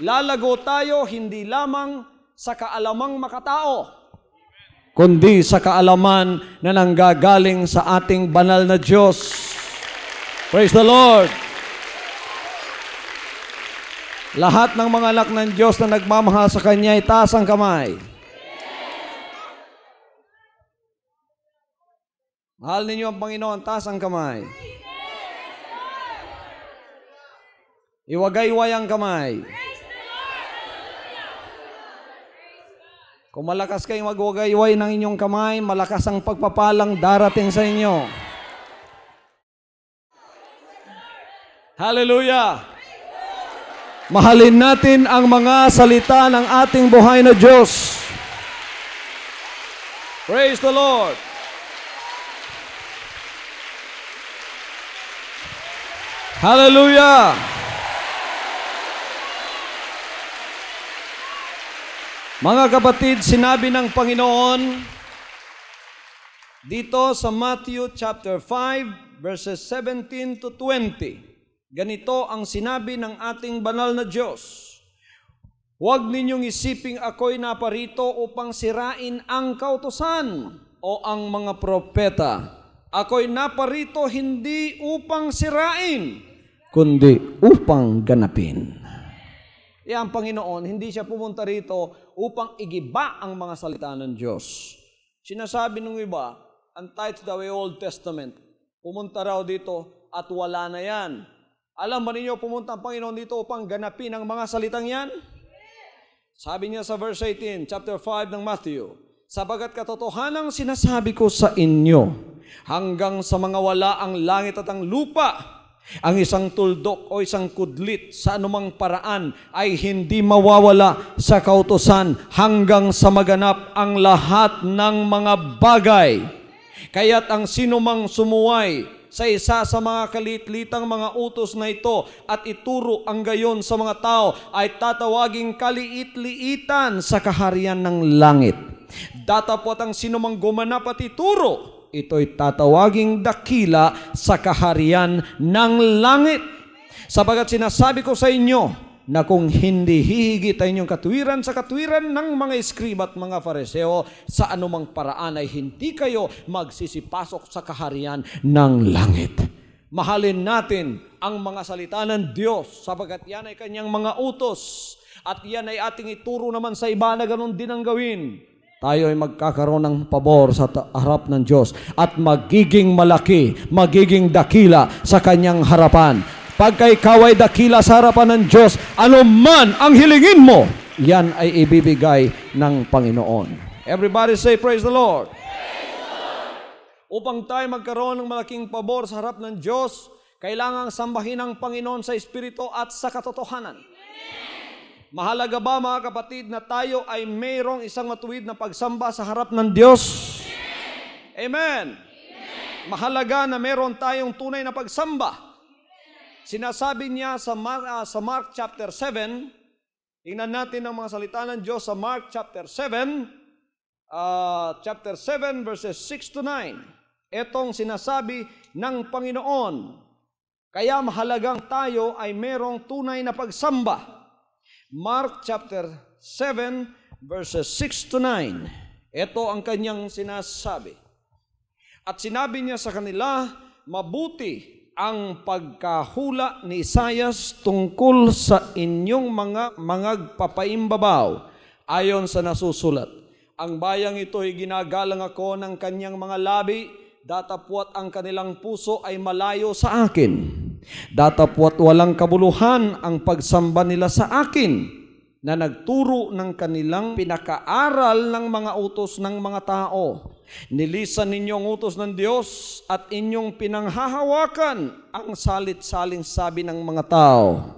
lalago tayo hindi lamang sa kaalamang makatao, kundi sa kaalaman na nanggagaling sa ating banal na Diyos. Praise the Lord. Lahat ng mga anak ng Diyos na nagmamahal sa Kanya, itaas ang kamay. Mahal ninyo ang Panginoon, taas ang kamay. Iwagayway ang kamay. Kung malakas kayong magwagayway ng inyong kamay, malakas ang pagpapalang darating sa inyo. Hallelujah! Mahalin natin ang mga salita ng ating buhay na Diyos. Praise the Lord! Hallelujah! Mga kapatid, sinabi ng Panginoon dito sa Matthew chapter 5 verses 17 to 20. Ganito ang sinabi ng ating banal na Diyos. Huwag ninyong isiping ako'y naparito upang sirain ang kautusan o ang mga propeta. Ako'y naparito hindi upang sirain, kundi upang ganapin. Ang Panginoon, hindi siya pumunta rito upang igiba ang mga salita ng Diyos. Sinasabi ng iba, untied daw ay Old Testament. Pumunta raw dito at wala na yan. Alam ba ninyo, pumunta ang Panginoon dito upang ganapin ang mga salitang yan? Sabi niya sa verse 18, chapter 5 ng Matthew, sapagat katotohanang sinasabi ko sa inyo, hanggang sa mga wala ang langit at ang lupa, ang isang tuldok o isang kudlit sa anumang paraan ay hindi mawawala sa kautusan hanggang sa maganap ang lahat ng mga bagay. Kaya't ang sinumang sumuway sa isa sa mga kaliit-litang mga utos na ito at ituro ang gayon sa mga tao ay tatawaging kaliit-liitan sa kaharian ng langit. Datapot ang sinumang gumanap at ituro, ito'y tatawaging dakila sa kaharian ng langit. Sapagat sinasabi ko sa inyo na kung hindi hihigit ang inyong katwiran sa katwiran ng mga eskriba at mga fariseo, sa anumang paraan ay hindi kayo magsisipasok sa kaharian ng langit. Mahalin natin ang mga salita ng Diyos, sapagat yan ay kanyang mga utos, at yan ay ating ituro naman sa iba na ganun din ang gawin. Tayo ay magkakaroon ng pabor sa harap ng Diyos at magiging malaki, magiging dakila sa kanyang harapan. Pagka ikaw ay dakila sa harapan ng Diyos, ano man ang hilingin mo, yan ay ibibigay ng Panginoon. Everybody say, praise the Lord. Praise the Lord. Upang tayo magkaroon ng malaking pabor sa harap ng Diyos, kailangang sambahin ang Panginoon sa Espiritu at sa katotohanan. Mahalaga ba mga kapatid na tayo ay mayroong isang matuwid na pagsamba sa harap ng Diyos? Amen. Amen. Mahalaga na mayroon tayong tunay na pagsamba. Sinasabi niya sa Mark chapter 7, tingnan natin ang mga salita ng Diyos sa Mark chapter 7, chapter 7, verses 6 to 9. Itong sinasabi ng Panginoon. Kaya mahalagang tayo ay merong tunay na pagsamba. Mark chapter 7, verses 6 to 9. Ito ang kanyang sinasabi. At sinabi niya sa kanila, mabuti ang pagkahula ni Isaias tungkol sa inyong mga papaimbabaw ayon sa nasusulat. Ang bayang ito ay ginagalang ako ng kanyang mga labi, datapwat ang kanilang puso ay malayo sa akin. Datapwat walang kabuluhan ang pagsamba nila sa akin, na nagturo ng kanilang pinakaaral ng mga utos ng mga tao. Nilisan ninyo ang utos ng Diyos at inyong pinanghahawakan ang salit-saling sabi ng mga tao.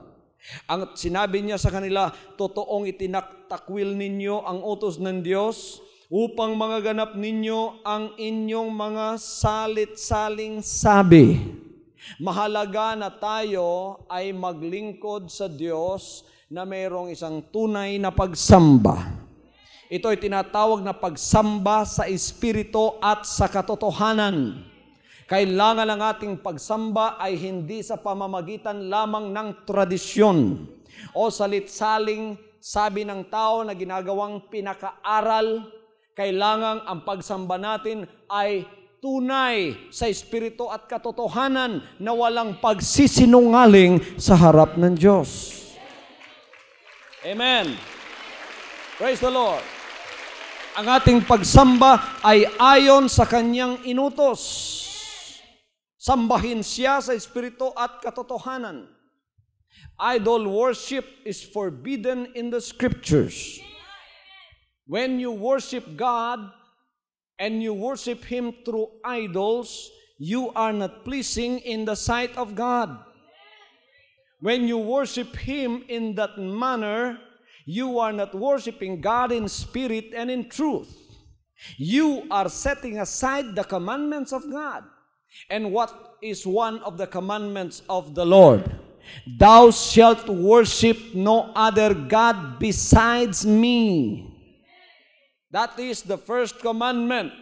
Ang sinabi niya sa kanila, totoong itinaktakwil ninyo ang utos ng Diyos upang magaganap ninyo ang inyong mga salit-saling sabi. Mahalaga na tayo ay maglingkod sa Diyos na mayroong isang tunay na pagsamba. Ito ay tinatawag na pagsamba sa Espiritu at sa katotohanan. Kailangan ang ating pagsamba ay hindi sa pamamagitan lamang ng tradisyon o salit-saling sabi ng tao na ginagawang pinakaaral. Kailangan ang pagsamba natin ay tunay sa Espiritu at katotohanan na walang pagsisinungaling sa harap ng Diyos. Amen. Praise the Lord. Ang ating pagsamba ay ayon sa kanyang inutos. Sambahin siya sa Espiritu at katotohanan. Idol worship is forbidden in the Scriptures. When you worship God and you worship Him through idols, you are not pleasing in the sight of God. When you worship Him in that manner, you are not worshiping God in spirit and in truth. You are setting aside the commandments of God. And what is one of the commandments of the Lord? Thou shalt worship no other God besides me. That is the first commandment.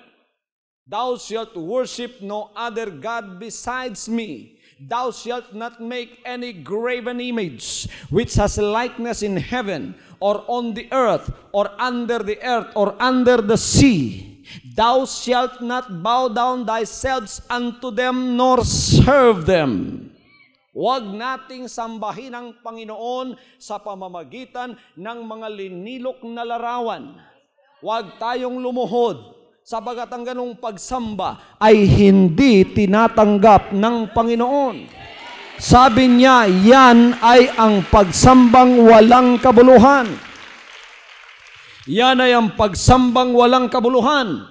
Thou shalt worship no other God besides me. Thou shalt not make any graven image which has likeness in heaven or on the earth or under the earth or under the sea. Thou shalt not bow down thyself unto them nor serve them. Huwag nating sambahin ang Panginoon sa pamamagitan ng mga linilok na larawan. Huwag tayong lumuhod, sapagat ang ganong pagsamba ay hindi tinatanggap ng Panginoon. Sabi niya, yan ay ang pagsambang walang kabuluhan. Yan ay ang pagsambang walang kabuluhan.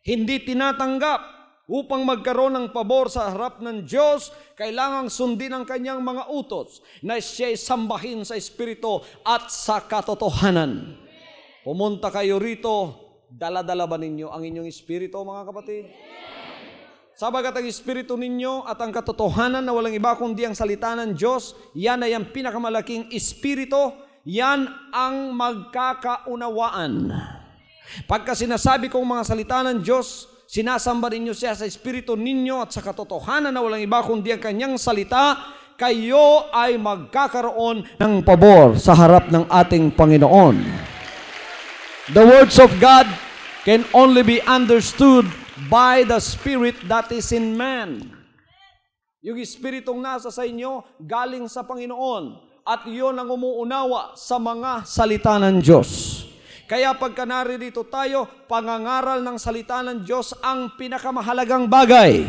Hindi tinatanggap. Upang magkaroon ng pabor sa harap ng Diyos, kailangang sundin ang kanyang mga utos na siya'y sambahin sa Espiritu at sa katotohanan. Pumunta kayo rito, dala-dala ba ninyo ang inyong Espiritu, mga kapatid? Sabagat ang Espiritu ninyo at ang katotohanan na walang iba kundi ang salita ng Diyos, yan ay ang pinakamalaking Espiritu, yan ang magkakaunawaan. Pagka sinasabi kong mga salita ng Diyos, sinasamba ninyo siya sa Espiritu ninyo at sa katotohanan na walang iba kundi ang kanyang salita, kayo ay magkakaroon ng pabor sa harap ng ating Panginoon. The words of God can only be understood by the Spirit that is in man. Yung Espiritong nasa sa inyo, galing sa Panginoon. At iyon ang umuunawa sa mga salita ng Diyos. Kaya pagka naririto tayo, pangangaral ng salita ng Diyos ang pinakamahalagang bagay.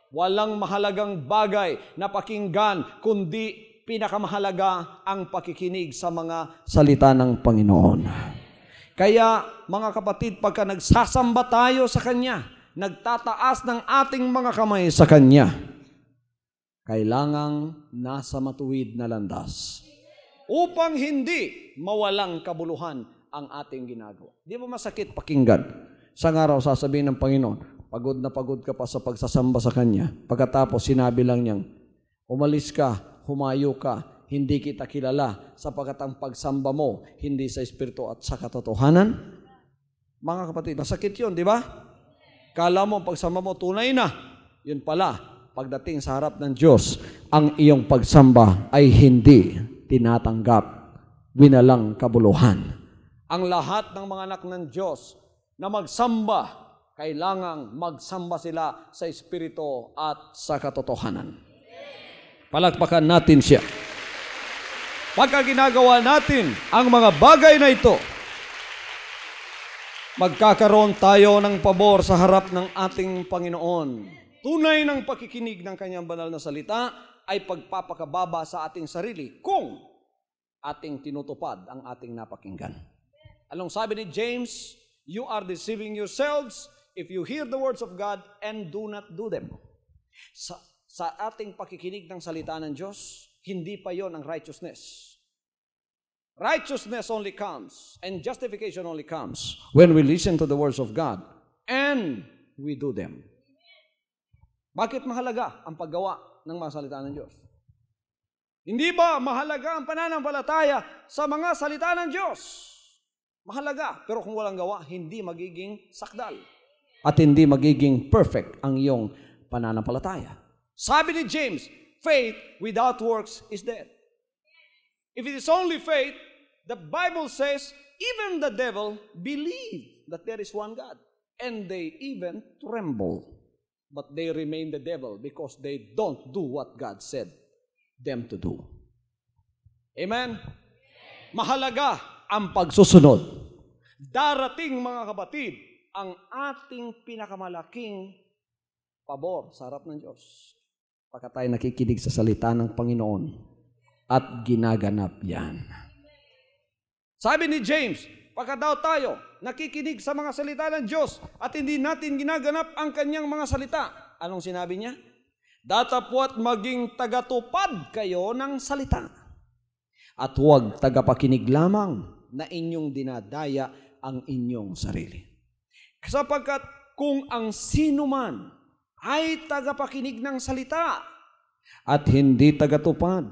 Walang mahalagang bagay na pakinggan, kundi pinakamahalaga ang pakikinig sa mga salita ng Panginoon. Kaya mga kapatid, pagka nagsasamba tayo sa Kanya, nagtataas ng ating mga kamay sa Kanya, kailangang nasa matuwid na landas upang hindi mawalang kabuluhan ang ating ginagawa. Di ba masakit pakinggan? Isang araw sasabihin ng Panginoon, pagod na pagod ka pa sa pagsasamba sa Kanya. Pagkatapos sinabi lang niyang, umalis ka, humayo ka, hindi kita kilala sapagkat ang pagsamba mo hindi sa Espiritu at sa katotohanan. Mga kapatid, masakit yun, di ba? Kala mo, pagsamba mo, tunay na. Yun pala, pagdating sa harap ng Diyos, ang iyong pagsamba ay hindi tinatanggap, winalang kabuluhan. Ang lahat ng mga anak ng Diyos na magsamba, kailangang magsamba sila sa Espiritu at sa katotohanan. Palakpakan natin siya. Pagka ginagawa natin ang mga bagay na ito, magkakaroon tayo ng pabor sa harap ng ating Panginoon. Tunay ng pakikinig ng kanyang banal na salita ay pagpapakababa sa ating sarili kung ating tinutupad ang ating napakinggan. Anong sabi ni James? You are deceiving yourselves if you hear the words of God and do not do them. Sa ating pakikinig ng salita ng Diyos, hindi pa yon ang righteousness. Righteousness only comes and justification only comes when we listen to the words of God and we do them. Bakit mahalaga ang paggawa ng mga salita ng Diyos? Hindi ba mahalaga ang pananampalataya sa mga salita ng Diyos? Mahalaga, pero kung walang gawa, hindi magiging sakdal. At hindi magiging perfect ang iyong pananampalataya. Sabi ni James, faith without works is dead. If it is only faith, the Bible says, even the devil believe that there is one God. And they even tremble. But they remain the devil because they don't do what God said them to do. Amen? Mahalaga ang pagsusunod. Darating, mga kapatid, ang ating pinakamalaking pabor sa harap ng Diyos. Pagka tayo nakikinig sa salita ng Panginoon at ginaganap yan. Sabi ni James, pagka daw tayo nakikinig sa mga salita ng Diyos at hindi natin ginaganap ang kanyang mga salita, anong sinabi niya? Datapwat maging tagatupad kayo ng salita. At huwag tagapakinig lamang na inyong dinadaya ang inyong sarili. Sapagkat kung ang sino man ay tagapakinig ng salita at hindi tagatupad,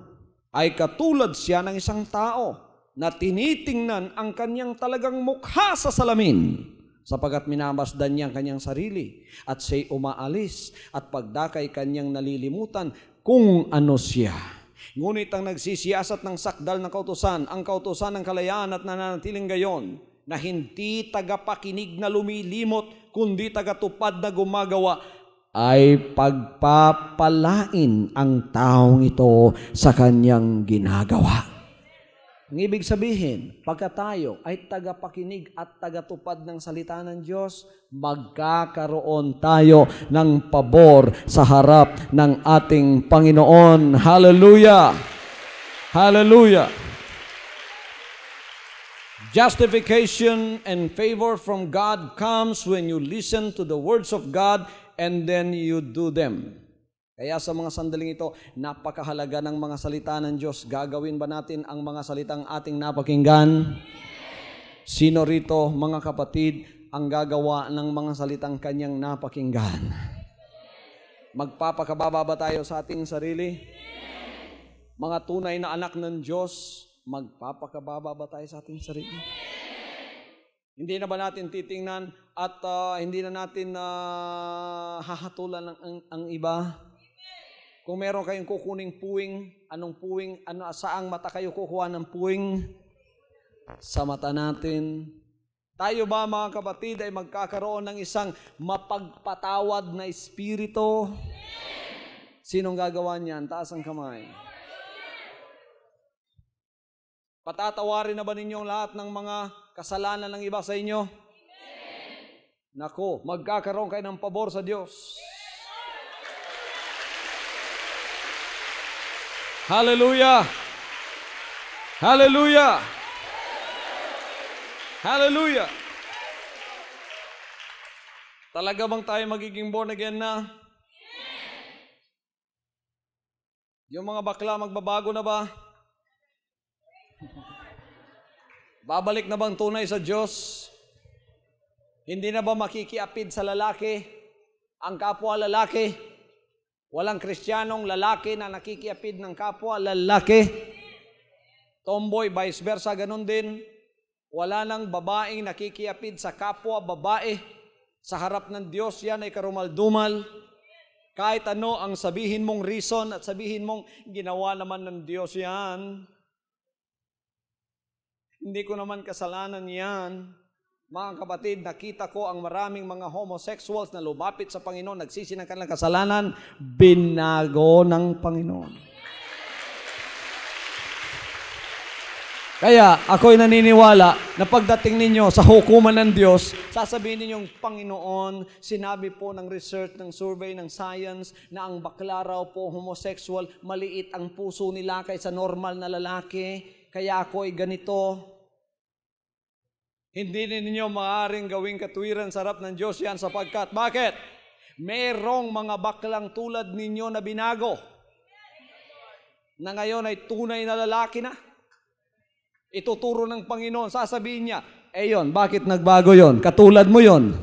ay katulad siya ng isang tao na tinitingnan ang kanyang talagang mukha sa salamin, sapagkat minamasdan niya ang kanyang sarili at siya'y umaalis at pagdakay kanyang nalilimutan kung ano siya. Ngunit ang nagsisiyasat ng sakdal na kautusan, ang kautusan ng kalayaan at nananatiling gayon, na hindi tagapakinig na lumilimot, kundi tagatupad na gumagawa, ay pagpapalain ang taong ito sa kanyang ginagawa. Ang ibig sabihin, pagka tayo ay tagapakinig at tagatupad ng salita ng Diyos, magkakaroon tayo ng pabor sa harap ng ating Panginoon. Hallelujah! Hallelujah! Justification and favor from God comes when you listen to the words of God and then you do them. Kaya sa mga sandaling ito, napakahalaga ng mga salita ng Diyos. Gagawin ba natin ang mga salitang ating napakinggan? Sino rito, mga kapatid, ang gagawa ng mga salitang kanyang napakinggan? Magpapakababa ba tayo sa ating sarili? Mga tunay na anak ng Diyos, magpapakababa ba tayo sa ating sarili? Hindi na ba natin titingnan at hindi na natin hahatulan ang iba? Kung meron kayong kukuning puwing, anong puwing, saang mata kayo kukuha ng puwing? Sa mata natin. Tayo ba, mga kapatid, ay magkakaroon ng isang mapagpatawad na espiritu? Sinong gagawa niyan? Taas ang kamay. Patatawarin na ba ninyong lahat ng mga kasalanan ng iba sa inyo? Nako, magkakaroon kayo ng pabor sa Diyos. Hallelujah! Hallelujah! Hallelujah! Talaga bang tayo magiging born again na? Yung mga bakla magbabago na ba? Babalik na bang tunay sa Diyos? Hindi na ba makikiapid sa lalaki? Ang kapwa lalaki? Walang Kristiyanong lalaki na nakikiapid ng kapwa lalaki? Tomboy, vice versa, ganun din. Wala nang babaeng nakikiapid sa kapwa babae. Sa harap ng Diyos, yan ay karumal-dumal. Kahit ano ang sabihin mong reason at sabihin mong ginawa naman ng Diyos yan. Hindi ko naman kasalanan yan. Mga kapatid, nakita ko ang maraming mga homosexuals na lumapit sa Panginoon, nagsisi ng kanilang kasalanan, binago ng Panginoon. Kaya ako'y naniniwala na pagdating ninyo sa hukuman ng Diyos, sasabihin ninyong, Panginoon, sinabi po ng research, ng survey, ng science, na ang bakla raw po homosexual, maliit ang puso nila kaysa normal na lalaki, kaya ako'y ganito. Hindi ninyo maaaring gawing katwiran sa harap ng Diyos yan sapagkat, bakit? Merong mga baklang tulad ninyo na binago, na ngayon ay tunay na lalaki na. Ituturo ng Panginoon, sasabihin niya, yon, bakit nagbago yon? Katulad mo yon.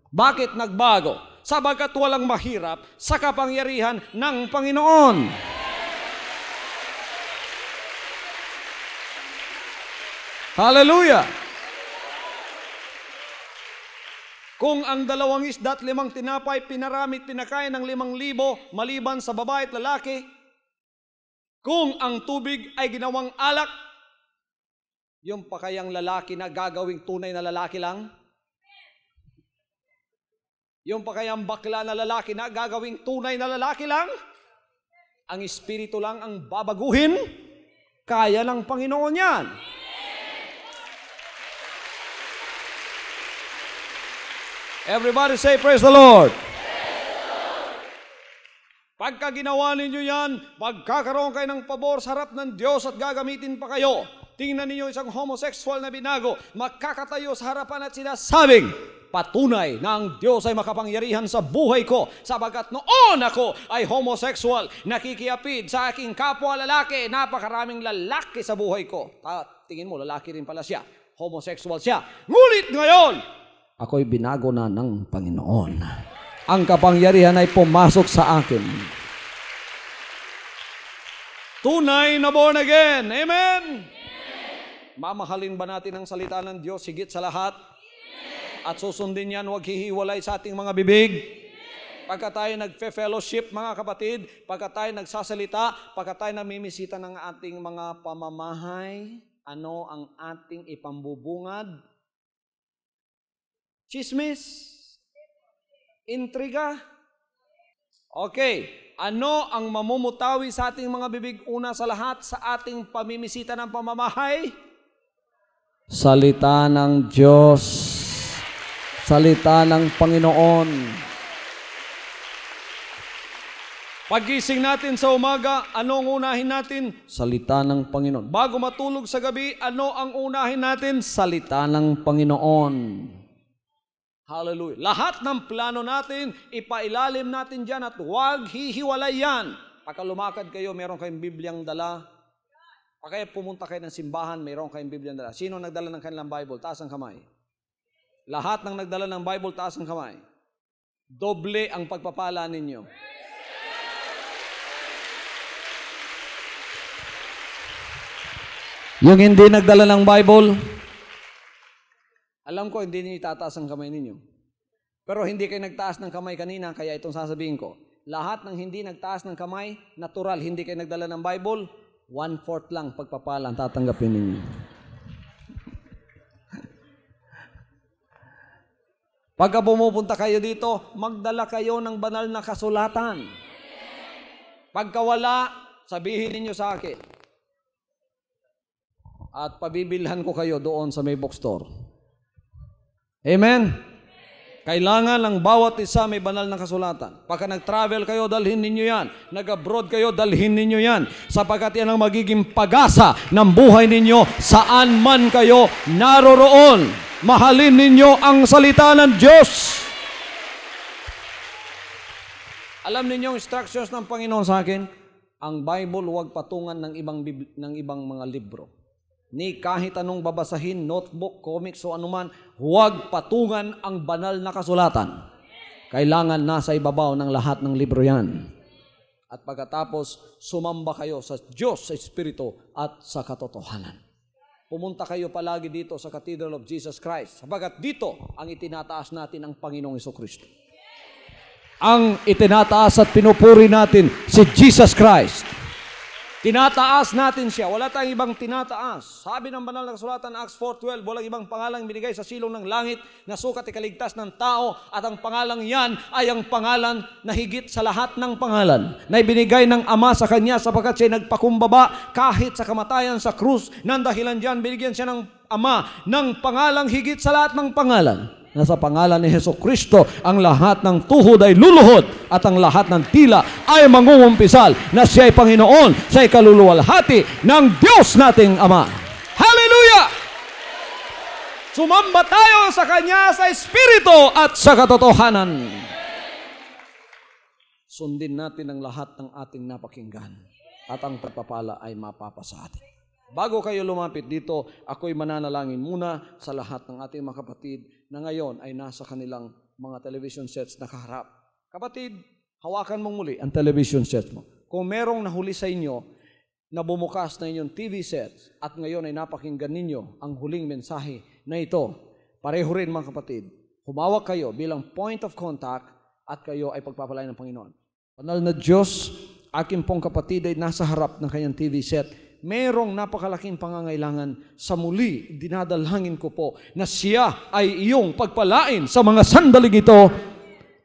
Bakit nagbago? Sabagat walang mahirap sa kapangyarihan ng Panginoon. Hallelujah! Kung ang 2 isda at 5 tinapay pinaramit, pinakain ng 5,000 maliban sa babae at lalaki, kung ang tubig ay ginawang alak, yung pa kayang lalaki na gagawing tunay na lalaki lang? Yung pa kayang bakla na lalaki na gagawing tunay na lalaki lang? Ang espiritu lang ang babaguhin? Kaya ng Panginoon yan. Everybody say, praise the Lord. Pagka ginawa ninyo yan, magkakaroon kayo ng pabor sa harap ng Diyos at gagamitin pa kayo. Tingnan ninyo isang homosexual na binago, magkakatayo sa harapan at sinasabing, patunay na ang Diyos ay makapangyarihan sa buhay ko, sabagat noon ako ay homosexual, nakikiapid sa aking kapwa lalaki, napakaraming lalaki sa buhay ko. Tingin mo, lalaki rin pala siya, homosexual siya. Ngunit ngayon, ako'y binago na ng Panginoon. Ang kapangyarihan ay pumasok sa akin. Tunay na born again. Amen? Mamahalin ba natin ang salita ng Diyos higit sa lahat? At susundin yan, huwag hihiwalay sa ating mga bibig. Pagka tayo nagfe-fellowship, mga kapatid, pagka tayo nagsasalita, pagka tayo namimisita ng ating mga pamamahay, ano ang ating ipambubungad? Chismis? Intriga? Okay, ano ang mamumutawi sa ating mga bibig una sa lahat sa ating pamimisita ng pamamahay? Salita ng Diyos. Salita ng Panginoon. Paggising natin sa umaga, ano ang unahin natin? Salita ng Panginoon. Bago matulog sa gabi, ano ang unahin natin? Salita ng Panginoon. Hallelujah. Lahat ng plano natin, ipailalim natin dyan at huwag hihiwalay yan. Pagka lumakad kayo, meron kayong Bibliang dala. Pagka pumunta kayo ng simbahan, meron kayong Bibliang dala. Sino nagdala ng kanilang Bible? Taas ang kamay. Lahat ng nagdala ng Bible, taas ang kamay. Doble ang pagpapala ninyo. Yung hindi nagdala ng Bible, alam ko, hindi ninyo itataas ang kamay ninyo. Pero hindi kayo nagtaas ng kamay kanina, kaya itong sasabihin ko. Lahat ng hindi nagtaas ng kamay, natural, hindi kayo nagdala ng Bible, 1/4 lang pagpapala ang tatanggapin ninyo. Pagka pumupunta kayo dito, magdala kayo ng banal na kasulatan. Pagka wala, sabihin ninyo sa akin. At pabibilhan ko kayo doon sa may bookstore. Amen? Kailangan ng bawat isa may banal na kasulatan. Pagka nag-travel kayo, dalhin ninyo yan. Nag-abroad kayo, dalhin ninyo yan. Sapagkat yan ang magiging pag-asa ng buhay ninyo saan man kayo naroroon. Mahalin ninyo ang salita ng Diyos. Alam ninyo ang instructions ng Panginoon sa akin? Ang Bible huwag patungan ng ibang mga libro. Ni kahit anong babasahin, notebook, comics o anuman, huwag patungan ang banal na kasulatan. Kailangan nasa ibabaw ng lahat ng libro yan. At pagkatapos, sumamba kayo sa Diyos, sa Espiritu at sa katotohanan. pumunta kayo palagi dito sa Cathedral of Jesus Christ. Sapagat dito ang itinataas natin ang Panginoong Hesukristo. Ang itinataas at pinupuri natin si Jesus Christ. Tinataas natin siya. Wala tayong ibang tinataas. Sabi ng banal na kasulatan, Acts 4:12, walang ibang pangalang binigay sa silong ng langit na sukat ikaligtas ng tao, at ang pangalang yan ay ang pangalan na higit sa lahat ng pangalan na ibinigay ng Ama sa Kanya, sapagkat siya nagpakumbaba kahit sa kamatayan sa krus. Nang dahilan dyan, binigyan siya ng Ama ng pangalang higit sa lahat ng pangalan. Na sa pangalan ni Hesukristo, ang lahat ng tuhod ay luluhod at ang lahat ng tila ay mangungumpisal na siya ay Panginoon, siya ay kaluluwalhati ng Diyos nating Ama. Hallelujah! Sumamba tayo sa Kanya sa Espiritu at sa katotohanan. Sundin natin ang lahat ng ating napakinggan at ang pagpapala ay mapapasa atin. Bago kayo lumapit dito, ako'y mananalangin muna sa lahat ng ating mga kapatid na ngayon ay nasa kanilang mga television sets nakaharap. Kapatid, hawakan mong muli ang television set mo. Kung merong nahuli sa inyo na bumukas na inyong TV sets at ngayon ay napakinggan ninyo ang huling mensahe na ito, pareho rin mga kapatid, humawak kayo bilang point of contact at kayo ay pagpapalain ng Panginoon. Banal na Diyos, aking pong kapatid ay nasa harap ng kanyang TV set. Merong napakalaking pangangailangan. Sa muli, dinadalangin ko po na siya ay iyong pagpalain sa mga sandaling ito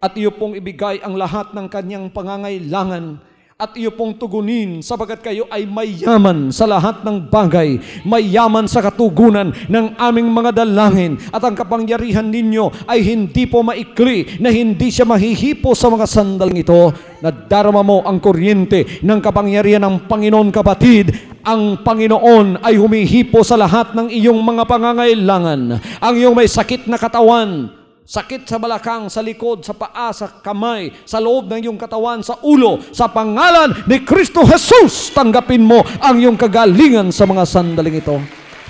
at iyo pong ibigay ang lahat ng kanyang pangangailangan at iyo pong tugunin, sapagat kayo ay mayaman sa lahat ng bagay, mayaman sa katugunan ng aming mga dalangin, at ang kapangyarihan ninyo ay hindi po maikli, na hindi siya mahihipo sa mga sandaling ito. Nadarama mo ang kuryente ng kapangyarihan ng Panginoon, kapatid. Ang Panginoon ay humihipo sa lahat ng iyong mga pangangailangan. Ang iyong may sakit na katawan, sakit sa balakang, sa likod, sa paa, sa kamay, sa loob ng iyong katawan, sa ulo, sa pangalan ni Kristo Jesus, tanggapin mo ang iyong kagalingan sa mga sandaling ito.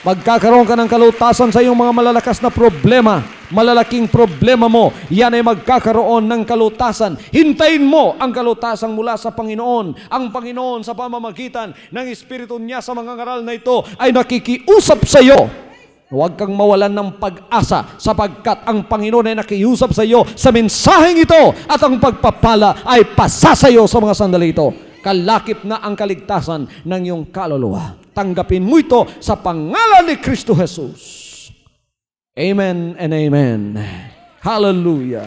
Magkakaroon ka ng kalutasan sa iyong mga malalakas na problema, malalaking problema mo, yan ay magkakaroon ng kalutasan. Hintayin mo ang kalutasan mula sa Panginoon. Ang Panginoon sa pamamagitan ng Espiritu niya sa mga ngaral na ito ay nakikiusap sa iyo. Huwag kang mawalan ng pag-asa, sapagkat ang Panginoon ay nakiusap sa iyo sa mensaheng ito, at ang pagpapala ay pasa sa iyo sa mga sandali ito. Kalakip na ang kaligtasan ng iyong kaluluwa. Tanggapin mo ito sa pangalan ni Kristo Jesus. Amen and amen. Hallelujah.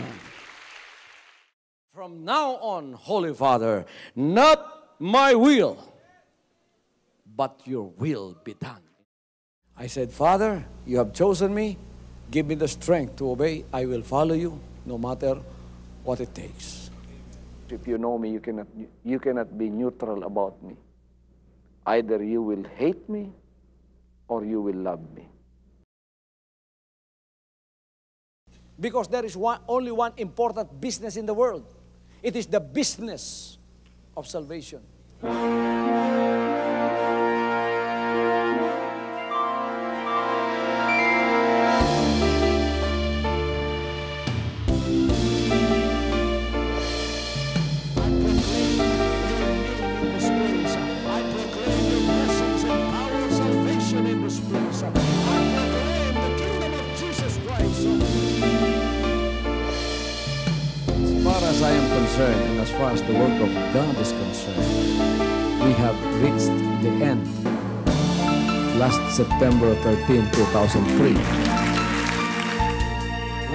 From now on, Holy Father, not my will, but your will be done. I said, Father, you have chosen me. Give me the strength to obey. I will follow you no matter what it takes. If you know me, you cannot be neutral about me. Either you will hate me or you will love me. Because there is only one important business in the world. It is the business of salvation. As I am concerned, and as far as the work of God is concerned, we have reached the end. Last September 13, 2003.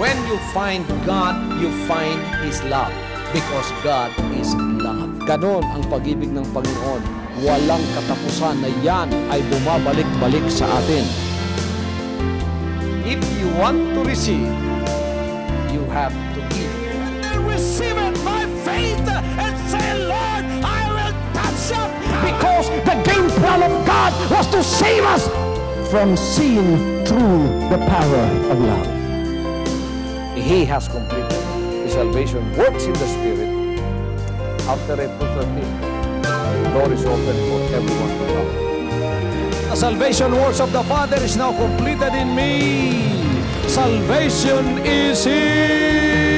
When you find God, you find His love, because God is love. Ganon ang pag-ibig ng Panginoon. Walang katapusan na yan ay bumabalik-balik sa atin. If you want to receive, you have to give. Receive it by faith and say, Lord, I will touch your power. Because the game plan of God was to save us from seeing through the power of love. He has completed. His salvation works in the Spirit. After April 13th, the door is open for everyone to come. The salvation works of the Father is now completed in me. Salvation is here.